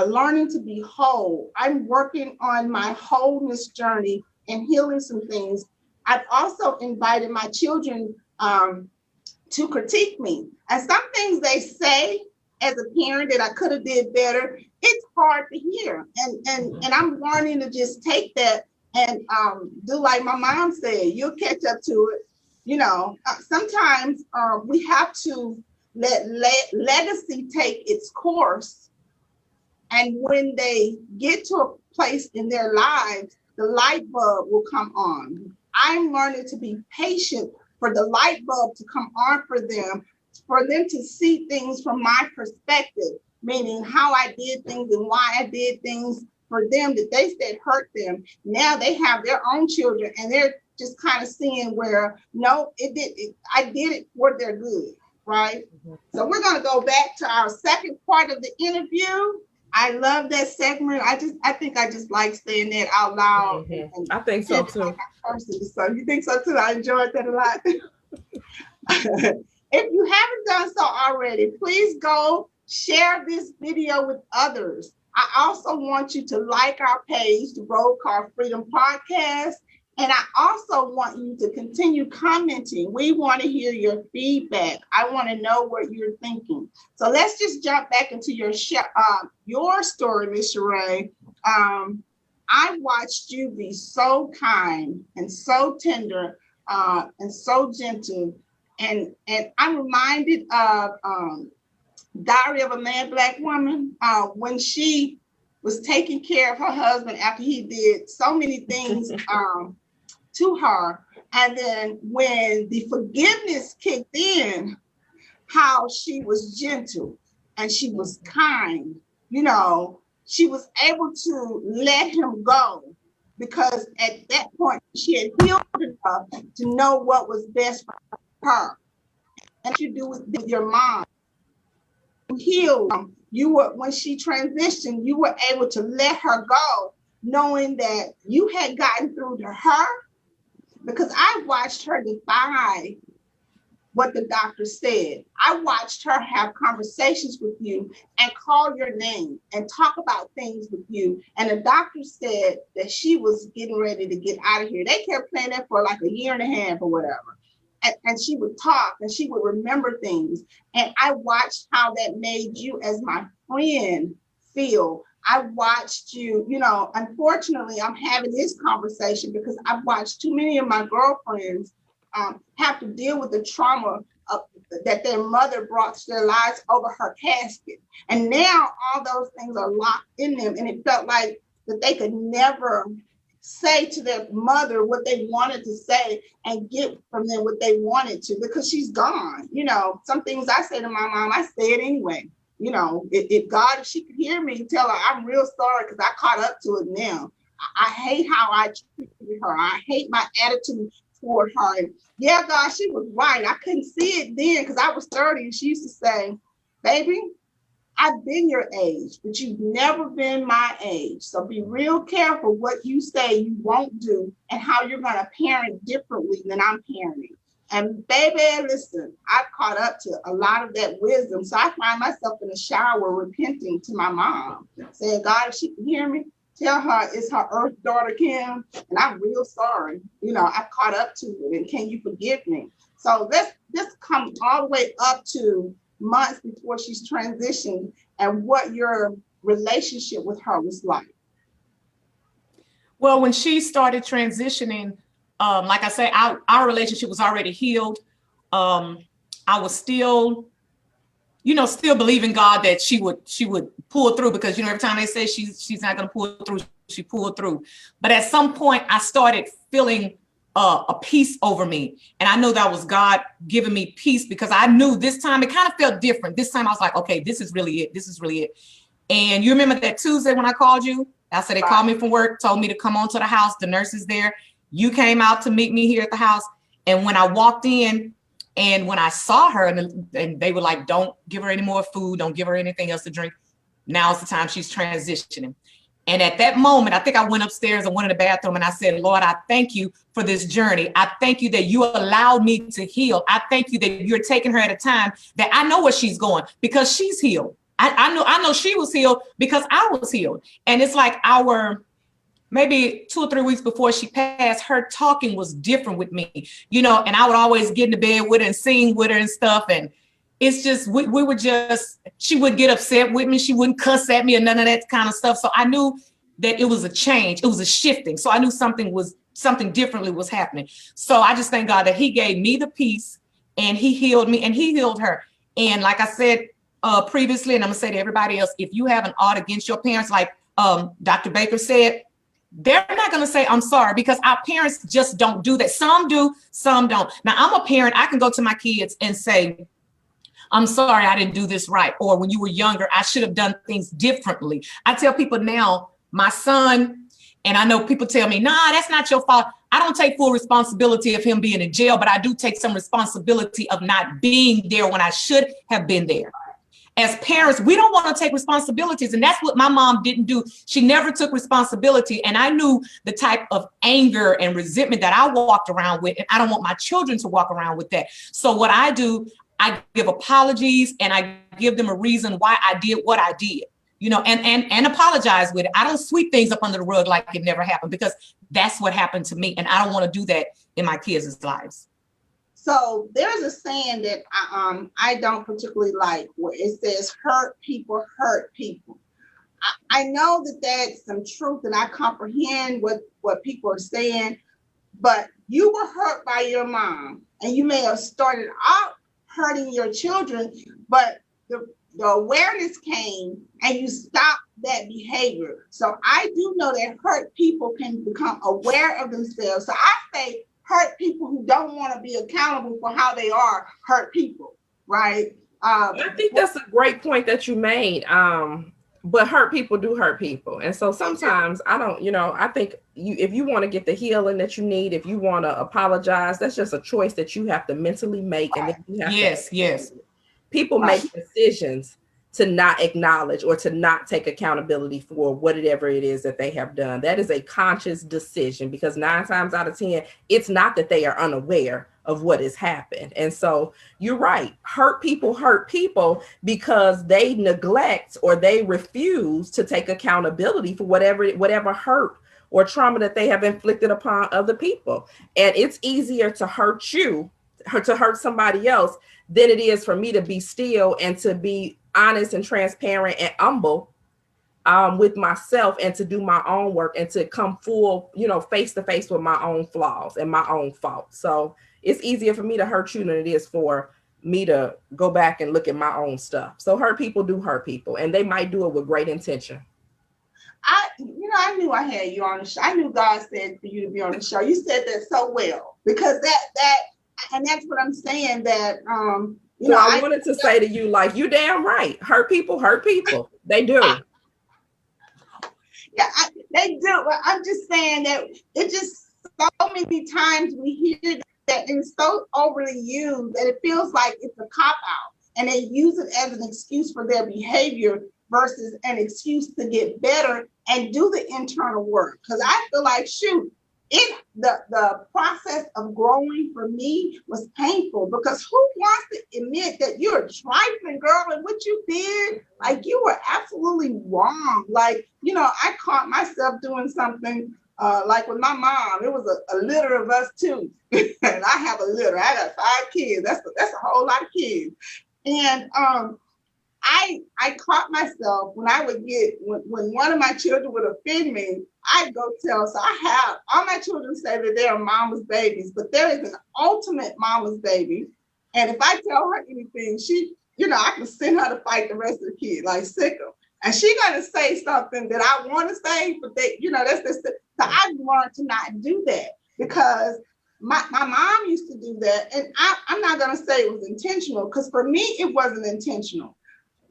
Learning to be whole. I'm working on my wholeness journey and healing some things. I've also invited my children to critique me. And some things they say as a parent that I could have did better, it's hard to hear. And I'm learning to just take that and do like my mom said, you'll catch up to it. Sometimes we have to let legacy take its course. And when they get to a place in their lives, the light bulb will come on. I'm learning to be patient for the light bulb to come on for them to see things from my perspective, meaning how I did things and why I did things for them that they said hurt them. Now they have their own children and they're just kind of seeing where, no, I did it for their good, right? Mm-hmm. So we're going to go back to our second part of the interview. I love that segment. I think I just like saying that out loud. Mm-hmm. I think so too. So you think so too? I enjoyed that a lot. If you haven't done so already, please go share this video with others. I also want you to like our page, the Road Car Freedom Podcast. And I also want you to continue commenting. We want to hear your feedback. I want to know what you're thinking. So let's just jump back into your story, Miss Sharae. I watched you be so kind and so tender and so gentle. And I'm reminded of Diary of a Mad Black Woman when she was taking care of her husband after he did so many things to her. And then when the forgiveness kicked in, how she was gentle and she was kind, she was able to let him go because at that point she had healed enough to know what was best for her. And you do with your mom. Healed. You were, when she transitioned, you were able to let her go, knowing that you had gotten through to her, because I watched her defy what the doctor said. I watched her have conversations with you and call your name and talk about things with you. And the doctor said that she was getting ready to get out of here. They kept playing that for like a year and a half or whatever. And she would talk and she would remember things. And I watched how that made you as my friend feel. I watched you, you know, unfortunately, I'm having this conversation because I've watched too many of my girlfriends have to deal with the trauma that their mother brought to their lives over her casket. And now all those things are locked in them. And it felt like that they could never say to their mother what they wanted to say and get from them what they wanted to, because she's gone. You know, some things I say to my mom, I say it anyway. You know, if God, if she could hear me, tell her I'm real sorry because I caught up to it now. I hate how I treated her. I hate my attitude toward her. And yeah, God, she was right. I couldn't see it then because I was 30 and she used to say, baby, I've been your age, but you've never been my age. So be real careful what you say you won't do and how you're going to parent differently than I'm parenting. And baby, listen, I've caught up to a lot of that wisdom. So I find myself in the shower repenting to my mom, saying, God, if she can hear me, tell her it's her earth daughter, Kim, and I'm real sorry. You know, I've caught up to it, and can you forgive me? So this comes all the way up to months before she's transitioned and what your relationship with her was like. Well, when she started transitioning, like I say, our relationship was already healed. I was still, you know, still believing God that she would pull through, because, you know, every time they say she's not going to pull through, she pulled through. But at some point I started feeling a peace over me. And I know that was God giving me peace, because I knew this time it kind of felt different. This time I was like, okay, this is really it. This is really it. And you remember that Tuesday when I called you? I said, they called me from work, told me to come on to the house. The nurse is there. You came out to meet me here at the house. And when I walked in and when I saw her, and they were like, don't give her any more food. Don't give her anything else to drink. Now's the time she's transitioning. And at that moment, I think I went upstairs and went in the bathroom and I said, Lord, I thank you for this journey. I thank you that you allowed me to heal. I thank you that you're taking her at a time that I know where she's going, because she's healed. I know she was healed because I was healed. And it's like maybe 2 or 3 weeks before she passed, her talking was different with me, you know, and I would always get into bed with her and sing with her and stuff. And it's just, we would just, she would get upset with me. She wouldn't cuss at me or none of that kind of stuff. So I knew that it was a change. It was a shifting. So I knew something differently was happening. So I just thank God that he gave me the peace and he healed me and he healed her. And like I said previously, and I'm gonna say to everybody else, if you have an ought against your parents, like Dr. Baker said, they're not going to say, I'm sorry, because our parents just don't do that. Some do, some don't. Now, I'm a parent. I can go to my kids and say, I'm sorry, I didn't do this right. Or when you were younger, I should have done things differently. I tell people now, my son, and I know people tell me, nah, that's not your fault. I don't take full responsibility of him being in jail, but I do take some responsibility of not being there when I should have been there. As parents, we don't want to take responsibilities. And that's what my mom didn't do. She never took responsibility. And I knew the type of anger and resentment that I walked around with. And I don't want my children to walk around with that. So what I do, I give apologies and I give them a reason why I did what I did, you know, and apologize with it. I don't sweep things up under the rug like it never happened, because that's what happened to me. And I don't want to do that in my kids' lives. So there's a saying that I don't particularly like, where it says, hurt people hurt people. I know that that's some truth and I comprehend what people are saying, but you were hurt by your mom and you may have started out hurting your children, but the awareness came and you stopped that behavior. So I do know that hurt people can become aware of themselves. So I say, hurt people who don't want to be accountable for how they are hurt people, right? I think that's a great point that you made. but hurt people do hurt people. And so sometimes I don't, I think if you want to get the healing that you need, if you want to apologize, that's just a choice that you have to mentally make. And then you have yes. People make decisions to not acknowledge or to not take accountability for whatever it is that they have done. That is a conscious decision, because 9 times out of 10, it's not that they are unaware of what has happened. And so you're right. Hurt people because they neglect or they refuse to take accountability for whatever hurt or trauma that they have inflicted upon other people. And it's easier to hurt somebody else than it is for me to be still and to be honest and transparent and humble with myself, and to do my own work and to come full, face to face with my own flaws and my own faults. So it's easier for me to hurt you than it is for me to go back and look at my own stuff. So hurt people do hurt people, and they might do it with great intention. I knew I had you on the show. I knew God said for you to be on the show. You said that so well, because and that's what I'm saying, that I wanted to say to you, like, you damn right. Hurt people. They do. Yeah, they do. I'm just saying that it just so many times we hear that, and it's so overly used that it feels like it's a cop-out, and they use it as an excuse for their behavior versus an excuse to get better and do the internal work. Because I feel like, the process of growing for me was painful, because who wants to admit that you're a trifling girl and what you did, like, you were absolutely wrong. Like, I caught myself doing something like with my mom. It was a litter of us too. And I have a litter. I got 5 kids. That's a whole lot of kids. And I caught myself when I would when one of my children would offend me, I'd go tell. So I have all my children say that they are mama's babies, but there is an ultimate mama's baby. And if I tell her anything, she, I can send her to fight the rest of the kids, like, sick them. And she got to say something that I want to say, but that's so I've learned to not do that, because my mom used to do that. And I'm not going to say it was intentional, because for me, it wasn't intentional.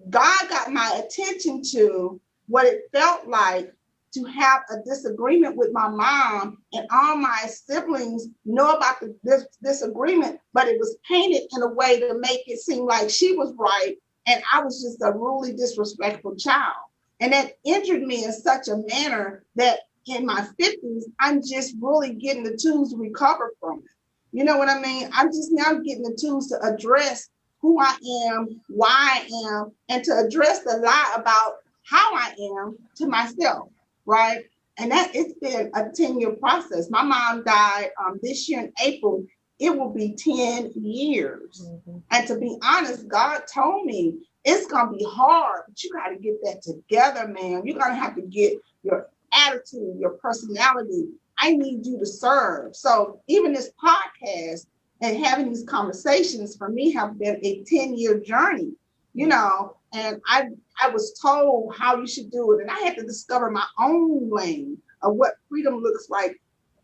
God got my attention to what it felt like to have a disagreement with my mom, and all my siblings know about this disagreement, but it was painted in a way to make it seem like she was right, and I was just a really disrespectful child. And that injured me in such a manner that in my 50s, I'm just really getting the tools to recover from it. You know what I mean? I'm just now getting the tools to address who I am, why I am, and to address the lie about how I am to myself, right? And that it's been a 10-year process. My mom died this year in April. It will be 10 years. Mm-hmm. And to be honest, God told me it's going to be hard, but you got to get that together, man. You're going to have to get your attitude, your personality. I need you to serve. So even this podcast and having these conversations for me have been a 10-year journey, and I was told how you should do it. And I had to discover my own lane of what freedom looks like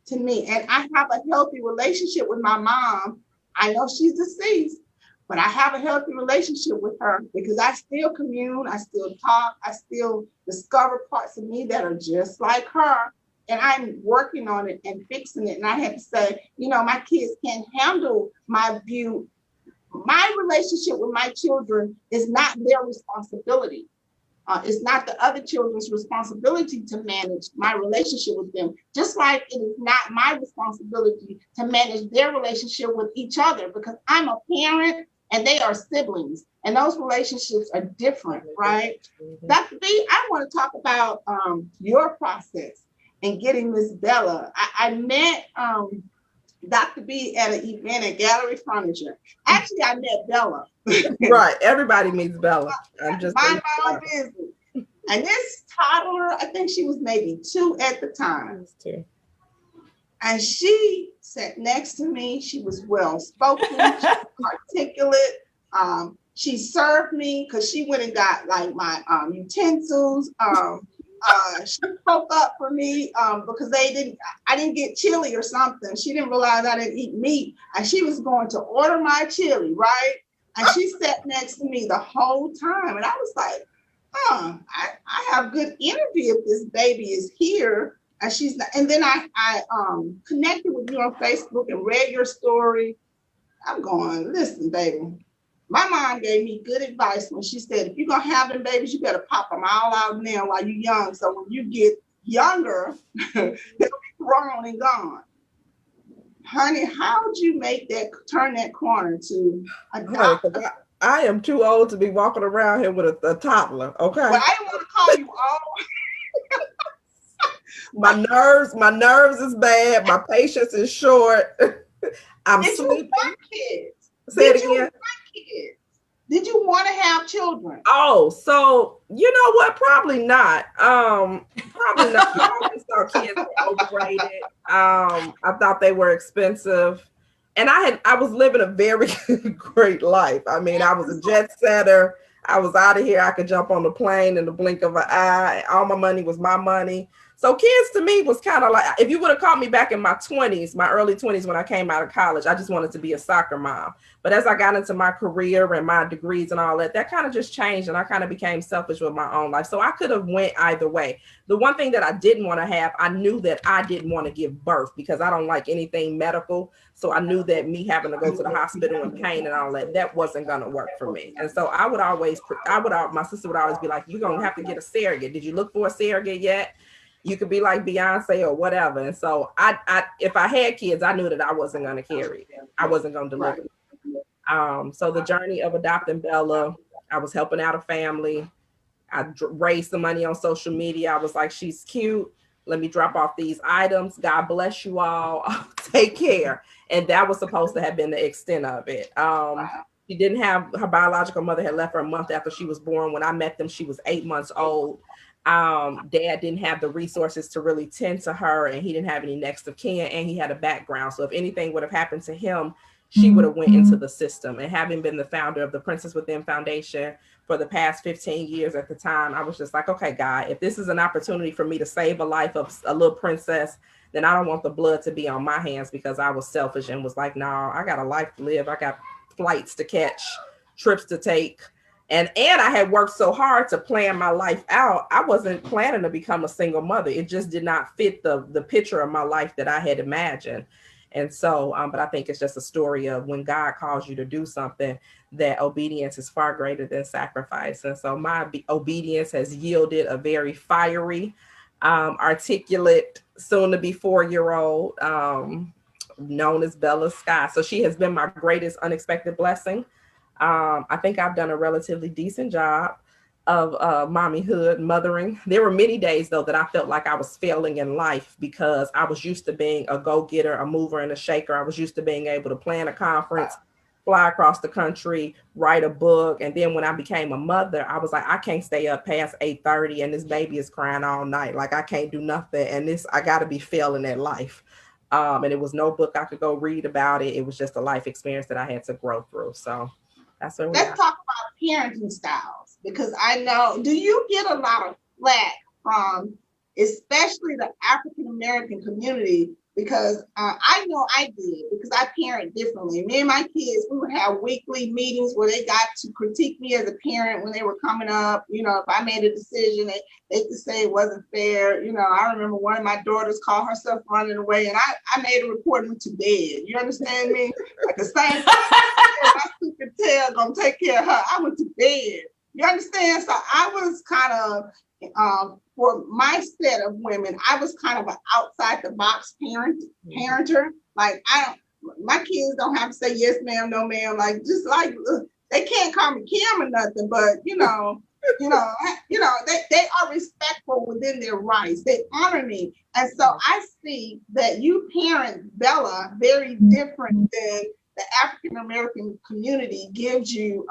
to me. And I have a healthy relationship with my mom. I know she's deceased, but I have a healthy relationship with her, because I still commune, I still talk, I still discover parts of me that are just like her. And I'm working on it and fixing it. And I had to say, my kids can't handle my view. My relationship with my children is not their responsibility. It's not the other children's responsibility to manage my relationship with them, just like it is not my responsibility to manage their relationship with each other, because I'm a parent and they are siblings, and those relationships are different, right? Mm-hmm. Dr. B, I want to talk about your process and getting Miss Bella. I met Dr. B at an event at Gallery Furniture. Actually, I met Bella. Right. Everybody meets Bella. I'm just mind my own business. And this toddler, I think she was maybe 2 at the time. And she sat next to me. She was well spoken, she was articulate. She served me because she went and got like my utensils. She spoke up for me because I didn't get chili or something. She didn't realize I didn't eat meat, and she was going to order my chili, right? And she sat next to me the whole time, and I was like, I have good energy if this baby is here and she's not. And then I connected with you on Facebook and read your story. I'm going, listen, baby. My mom gave me good advice when she said, if you're gonna have them babies, you better pop them all out now while you're young. So when you get younger, they'll be grown and gone. Honey, how'd you turn that corner to adopt? I am too old to be walking around here with a toddler. Okay. Well, I didn't want to call you old. My nerves is bad. My patience is short. I'm Did sleeping. You want kids? Say it again. You want kids? Did you want to have children? Oh, so you know what? Probably not. Probably not. I always thought kids were overrated. I thought they were expensive. And I was living a very great life. I mean, I was a jet setter. I was out of here. I could jump on the plane in the blink of an eye. All my money was my money. So kids to me was kind of like, if you would have caught me back in my 20s, my early 20s when I came out of college, I just wanted to be a soccer mom. But as I got into my career and my degrees and all that, that kind of just changed and I kind of became selfish with my own life. So I could have went either way. The one thing that I didn't want to have, I knew that I didn't want to give birth because I don't like anything medical. So I knew that me having to go to the hospital in pain and all that, that wasn't going to work for me. And so my sister would always be like, you're going to have to get a surrogate. Did you look for a surrogate yet? You could be like Beyonce or whatever. And so if I had kids, I knew that I wasn't going to carry it. I wasn't going to deliver. So the journey of adopting Bella, I was helping out a family. I raised some money on social media. I was like, she's cute. Let me drop off these items. God bless you all. Take care. And that was supposed to have been the extent of it. She didn't have, her biological mother had left her a month after she was born. When I met them, she was 8 months old. Dad didn't have the resources to really tend to her, and he didn't have any next of kin, and he had a background. So if anything would have happened to him, she would have went into the system. And having been the founder of the Princess Within Foundation for the past 15 years at the time, I was just like, okay, God, if this is an opportunity for me to save a life of a little princess, then I don't want the blood to be on my hands, because I was selfish and was like, no, I got a life to live. I got flights to catch, trips to take. And I had worked so hard to plan my life out. I wasn't planning to become a single mother. It just did not fit the picture of my life that I had imagined. And so, but I think it's just a story of when God calls you to do something, that obedience is far greater than sacrifice. And so my obedience has yielded a very fiery, articulate, soon to be 4-year-old, known as Bella Sky. So she has been my greatest unexpected blessing. I think I've done a relatively decent job of mommyhood, mothering. There were many days, though, that I felt like I was failing in life, because I was used to being a go-getter, a mover and a shaker. I was used to being able to plan a conference, fly across the country, write a book. And then when I became a mother, I was like, I can't stay up past 8:30 and this baby is crying all night. Like, I can't do nothing. And I got to be failing at life. And it was no book I could go read about it. It was just a life experience that I had to grow through. So that's where Let's talk about parenting styles, because I know, do you get a lot of flack from especially the African American community? Because I know I did, because I parent differently. Me and my kids, we would have weekly meetings where they got to critique me as a parent when they were coming up. You know, if I made a decision, they could say it wasn't fair. You know, I remember one of my daughters called herself running away, and I made a report and went to bed. You understand me? Like the same my stupid tail gonna take care of her. I went to bed. You understand? So I was kind of, for my set of women, I was kind of an outside the box parenter. Like, my kids don't have to say yes ma'am, no ma'am. Like, just like, they can't call me Kim or nothing, but they are respectful within their rights. They honor me. And so I see that you parent Bella very different than the African American community gives you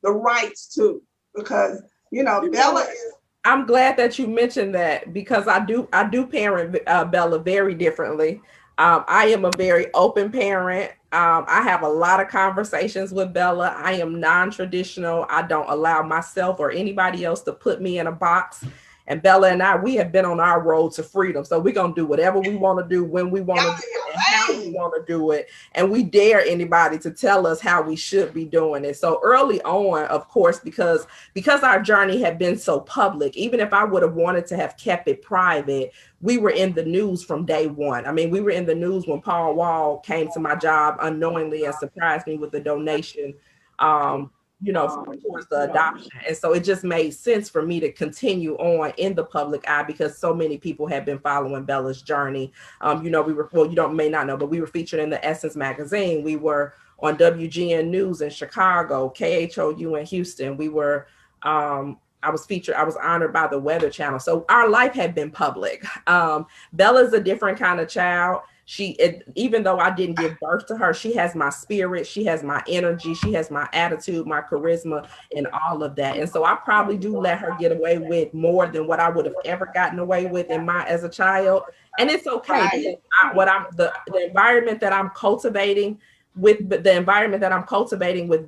the rights to, because Bella is. I'm glad that you mentioned that, because I do parent Bella very differently. I am a very open parent. I have a lot of conversations with Bella. I am non-traditional. I don't allow myself or anybody else to put me in a box. And Bella and we have been on our road to freedom. So we're going to do whatever we want to do, when we want to do it, and how we want to do it. And we dare anybody to tell us how we should be doing it. So early on, of course, because our journey had been so public, even if I would have wanted to have kept it private, we were in the news from day one. I mean, we were in the news when Paul Wall came to my job unknowingly and surprised me with a donation, towards the adoption. And so it just made sense for me to continue on in the public eye because so many people have been following Bella's journey. We were, may not know, but we were featured in the Essence magazine. We were on WGN News in Chicago, KHOU in Houston. We were, I was honored by the Weather Channel. So our life had been public. Bella's a different kind of child. Even though I didn't give birth to her, she has my spirit, she has my energy, she has my attitude, my charisma, and all of that. And so I probably do let her get away with more than what I would have ever gotten away with as a child. And it's okay. The environment that I'm cultivating with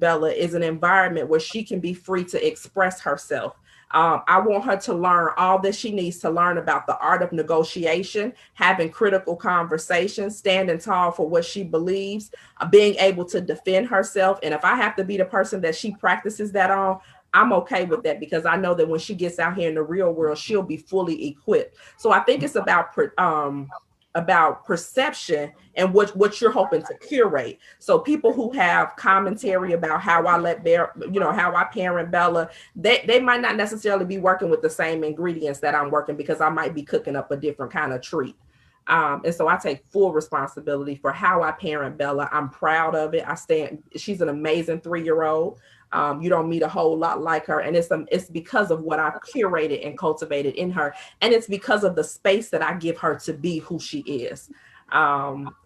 Bella is an environment where she can be free to express herself. I want her to learn all that she needs to learn about the art of negotiation, having critical conversations, standing tall for what she believes, being able to defend herself. And if I have to be the person that she practices that on, I'm okay with that because I know that when she gets out here in the real world, she'll be fully equipped. So I think it's about perception and what you're hoping to curate. So people who have commentary about how how I parent Bella, they might not necessarily be working with the same ingredients that I'm working because I might be cooking up a different kind of treat. And so I take full responsibility for how I parent Bella. I'm proud of it. She's an amazing 3-year-old. You don't meet a whole lot like her. And it's because of what I've curated and cultivated in her. And it's because of the space that I give her to be who she is.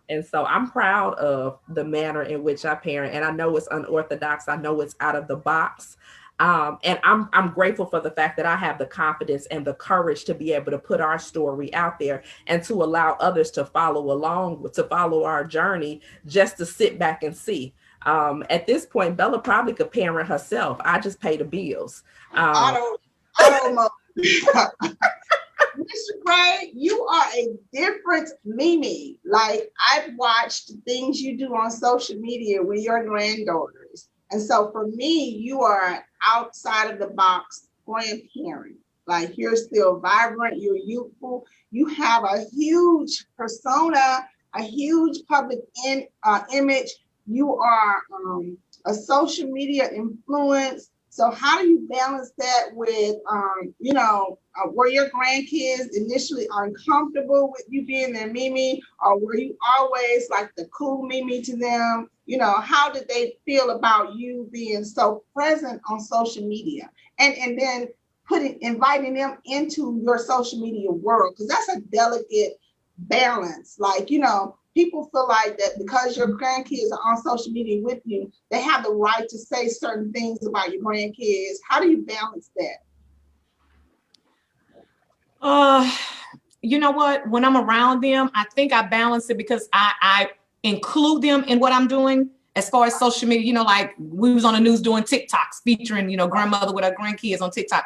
And so I'm proud of the manner in which I parent. And I know it's unorthodox. I know it's out of the box. And I'm grateful for the fact that I have the confidence and the courage to be able to put our story out there and to allow others to follow our journey, just to sit back and see. At this point, Bella probably could parent herself. I just pay the bills. I don't know. Mr. Gray, you are a different Mimi. Like, I've watched things you do on social media with your granddaughters. And so for me, you are outside of the box grandparent. Like, you're still vibrant, you're youthful, you have a huge persona, a huge public image. You are a social media influence. So how do you balance that with, were your grandkids initially uncomfortable with you being their Mimi, or were you always like the cool Mimi to them? How did they feel about you being so present on social media and then inviting them into your social media world? Because that's a delicate balance. Like, people feel like that because your grandkids are on social media with you, they have the right to say certain things about your grandkids. How do you balance that? You know what? When I'm around them, I think I balance it because I include them in what I'm doing as far as social media. Like we was on the news doing TikToks featuring, grandmother with her grandkids on TikTok.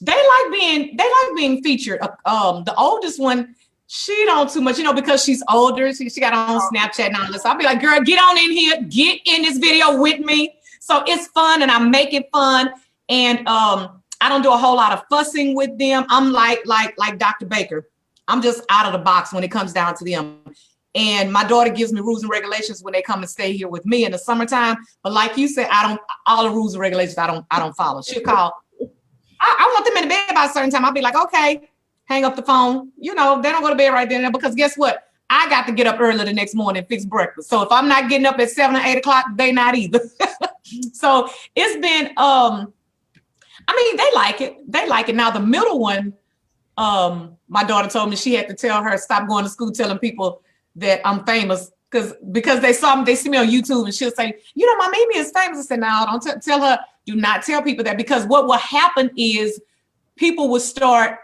They like being featured. The oldest one, she don't too much, because she's older. She got her own Snapchat and all this. So I'll be like, girl, get on in here, get in this video with me. So it's fun and I make it fun. And I don't do a whole lot of fussing with them. I'm like Dr. Baker. I'm just out of the box when it comes down to them. And my daughter gives me rules and regulations when they come and stay here with me in the summertime. But like you said, all the rules and regulations I don't follow. She'll call. I want them in the bed by a certain time. I'll be like, okay, hang up the phone. They don't go to bed right then because guess what? I got to get up early the next morning and fix breakfast. So if I'm not getting up at 7 or 8 o'clock, they not either. So it's been, they like it. They like it. Now the middle one, my daughter told me she had to tell her, stop going to school telling people that I'm famous because they see me on YouTube and she'll say, my Mimi is famous. I said, no, don't tell her. Do not tell people that, because what will happen is people will start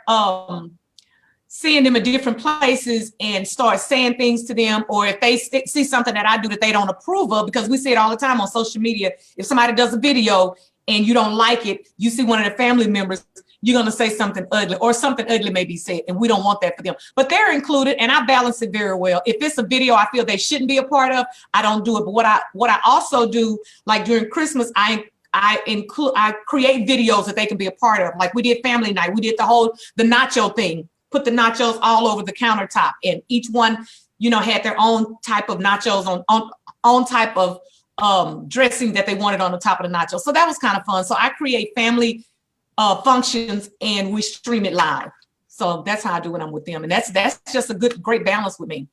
seeing them in different places and start saying things to them. Or if they see something that I do that they don't approve of, because we see it all the time on social media. If somebody does a video and you don't like it, you see one of the family members, you're going to say something ugly, or something ugly may be said, and we don't want that for them. But they're included, and I balance it very well. If it's a video I feel they shouldn't be a part of, I don't do it. But what I also do, like during Christmas, I create videos that they can be a part of. Like we did family night, we did the nacho thing, put the nachos all over the countertop, and each one, had their own type of nachos on type of dressing that they wanted on the top of the nachos. So that was kind of fun. So I create family functions and we stream it live. So that's how I do when I'm with them. And that's just a great balance with me.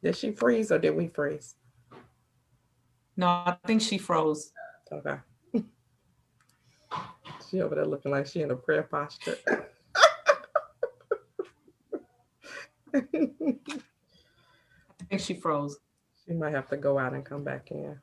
Did she freeze or did we freeze? No, I think she froze. Okay. She over there looking like she in a prayer posture. I think she froze. She might have to go out and come back in.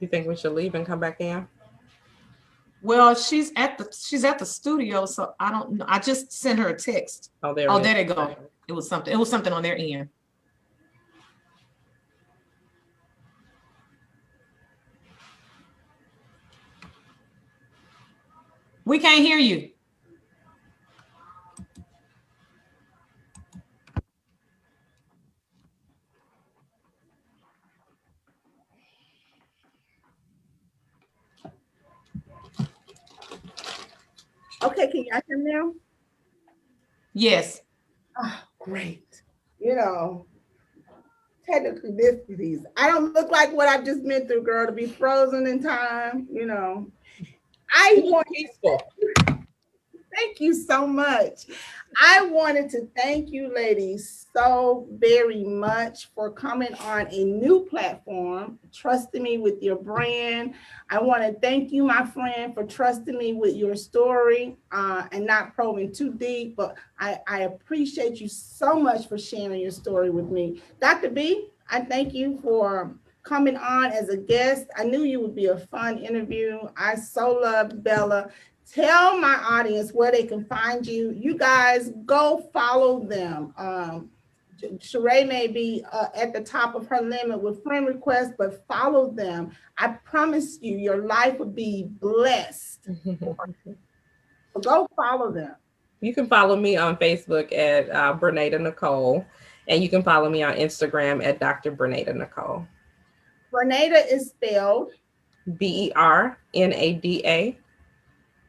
You think we should leave and come back in? Well, she's at the studio, so I don't know. I just sent her a text. Oh, there they go. It was something on their end. We can't hear you. Okay, can y'all hear me now? Yes. Oh, great. Technical difficulties. I don't look like what I've just been through, girl, to be frozen in time. I want peaceful. Thank you so much. I wanted to thank you ladies so very much for coming on a new platform, trusting me with your brand. I want to thank you, my friend, for trusting me with your story and not probing too deep, but I appreciate you so much for sharing your story with me. Dr. B, I thank you for coming on as a guest. I knew you would be a fun interview. I so loved Bella. Tell my audience where they can find you. You guys go follow them. Sharae may be at the top of her limit with friend requests, but follow them. I promise you, your life will be blessed. So go follow them. You can follow me on Facebook at Bernada Nicole, and you can follow me on Instagram at Dr. Bernada Nicole. Bernada is spelled Bernada.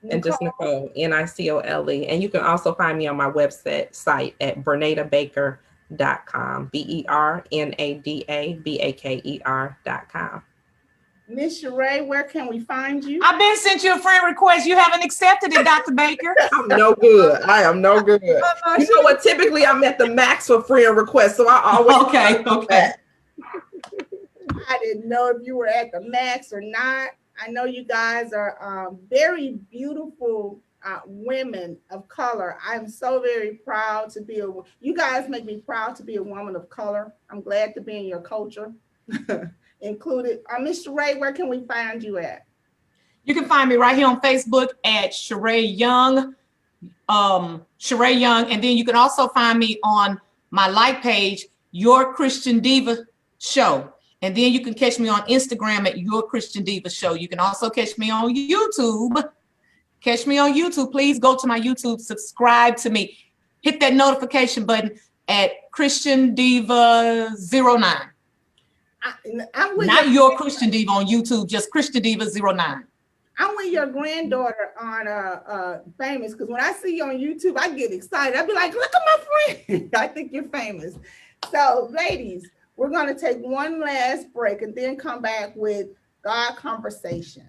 And just Nicole, Nicole. And you can also find me on my website at BernadaBaker.com, BernadaBaker.com. Miss Sharae, where can we find you? I've been sent you a friend request. You haven't accepted it, Dr. Baker. I'm no good. I am no good. You know what? Typically, I'm at the max for friend requests, so I always okay. I didn't know if you were at the max or not. I know you guys are very beautiful women of color. I'm so very proud to be you guys make me proud to be a woman of color. I'm glad to be in your culture included. Miss Sharae, where can we find you at? You can find me right here on Facebook at Sharae Young, Sharae Young. And then you can also find me on my like page, Your Christian Diva Show. And then you can catch me on Instagram at Your Christian Diva Show. You can also catch me on YouTube. Please go to my YouTube, subscribe to me. Hit that notification button at Christian Diva 09. I'm with Not Your Christian Diva on YouTube, just Christian Diva 09. I'm with your granddaughter on Famous, because when I see you on YouTube, I get excited. I'll be like, look at my friend. I think you're famous. So, ladies, we're going to take one last break and then come back with God Conversations.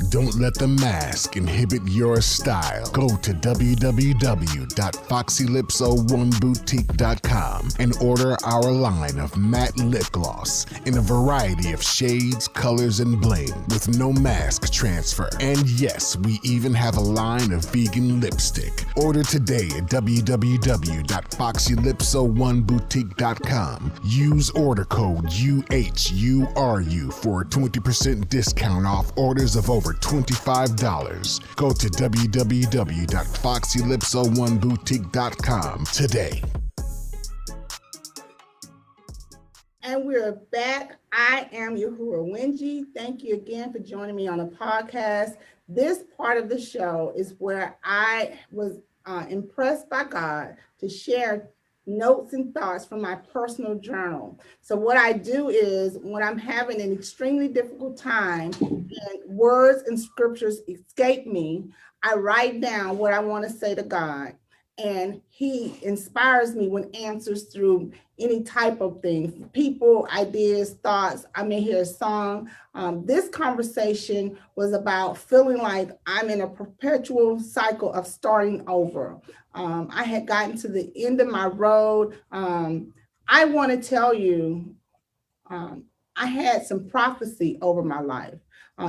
Don't let the mask inhibit your style. Go to www.foxylipso1boutique.com and order our line of matte lip gloss in a variety of shades, colors, and bling with no mask transfer. And yes, we even have a line of vegan lipstick. Order today at www.foxylipso1boutique.com. Use order code UHURU for a 20% discount off orders of over $25. Go to www.foxylipso1boutique.com today. And we're back. I am Uhuru Winigi. Thank you again for joining me on the podcast. This part of the show is where I was impressed by God to share notes and thoughts from my personal journal. So what I do is when I'm having an extremely difficult time and words and scriptures escape me, I write down what I want to say to God. And he inspires me with answers through any type of thing, people, ideas, thoughts. I may hear a song. This conversation was about feeling like I'm in a perpetual cycle of starting over. I had gotten to the end of my road. I want to tell you, I had some prophecy over my life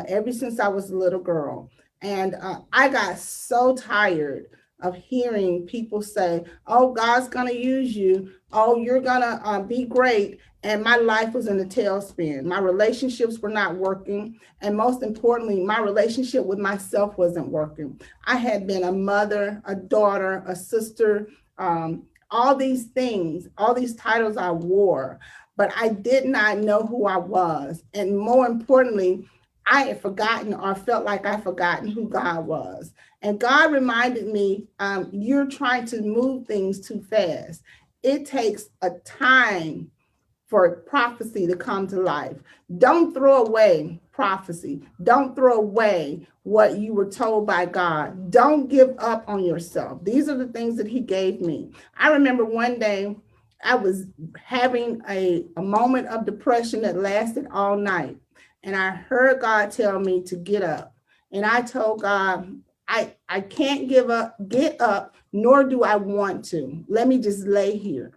ever since I was a little girl. And I got so tired of hearing people say, oh, God's going to use you. Oh, you're going to be great. And my life was in a tailspin. My relationships were not working. And most importantly, my relationship with myself wasn't working. I had been a mother, a daughter, a sister, all these things, all these titles I wore, but I did not know who I was. And more importantly, I had forgotten or felt like I'd forgotten who God was. And God reminded me, you're trying to move things too fast. It takes a time for prophecy to come to life. Don't throw away prophecy. Don't throw away what you were told by God. Don't give up on yourself. These are the things that he gave me. I remember one day I was having a moment of depression that lasted all night. And I heard God tell me to get up. And I told God, I can't get up, nor do I want to. Let me just lay here.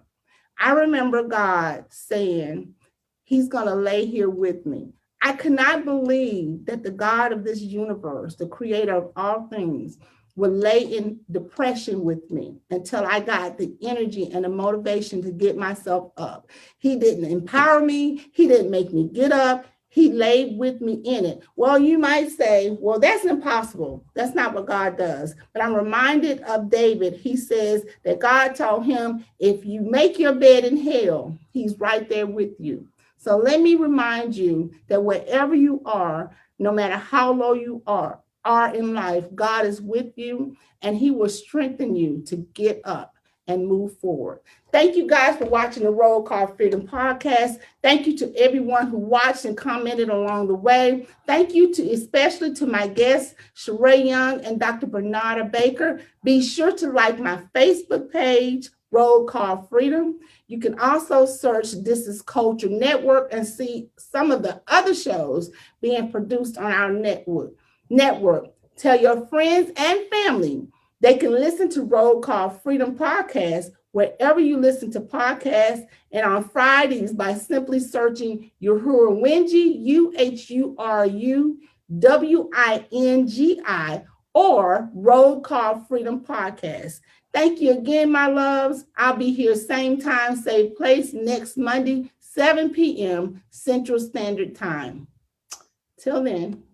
I remember God saying, he's going to lay here with me. I could not believe that the God of this universe, the creator of all things, would lay in depression with me until I got the energy and the motivation to get myself up. He didn't empower me. He didn't make me get up. He laid with me in it. Well, you might say, well, that's impossible. That's not what God does. But I'm reminded of David. He says that God told him, if you make your bed in hell, he's right there with you. So let me remind you that wherever you are, no matter how low you are in life, God is with you and he will strengthen you to get up and move forward. Thank you guys for watching the Roll Call Freedom podcast. Thank you to everyone who watched and commented along the way. Thank you especially to my guests, Sharae Young and Dr. Baker. Be sure to like my Facebook page, Roll Call Freedom. You can also search This Is Culture Network and see some of the other shows being produced on our network. Tell your friends and family they can listen to Roll Call Freedom podcast wherever you listen to podcasts, and on Fridays by simply searching Uhuru Winigi, UHURUWINGI, or Roll Call Freedom podcast. Thank you again, my loves. I'll be here same time, same place next Monday, 7 p.m. Central Standard Time. Till then.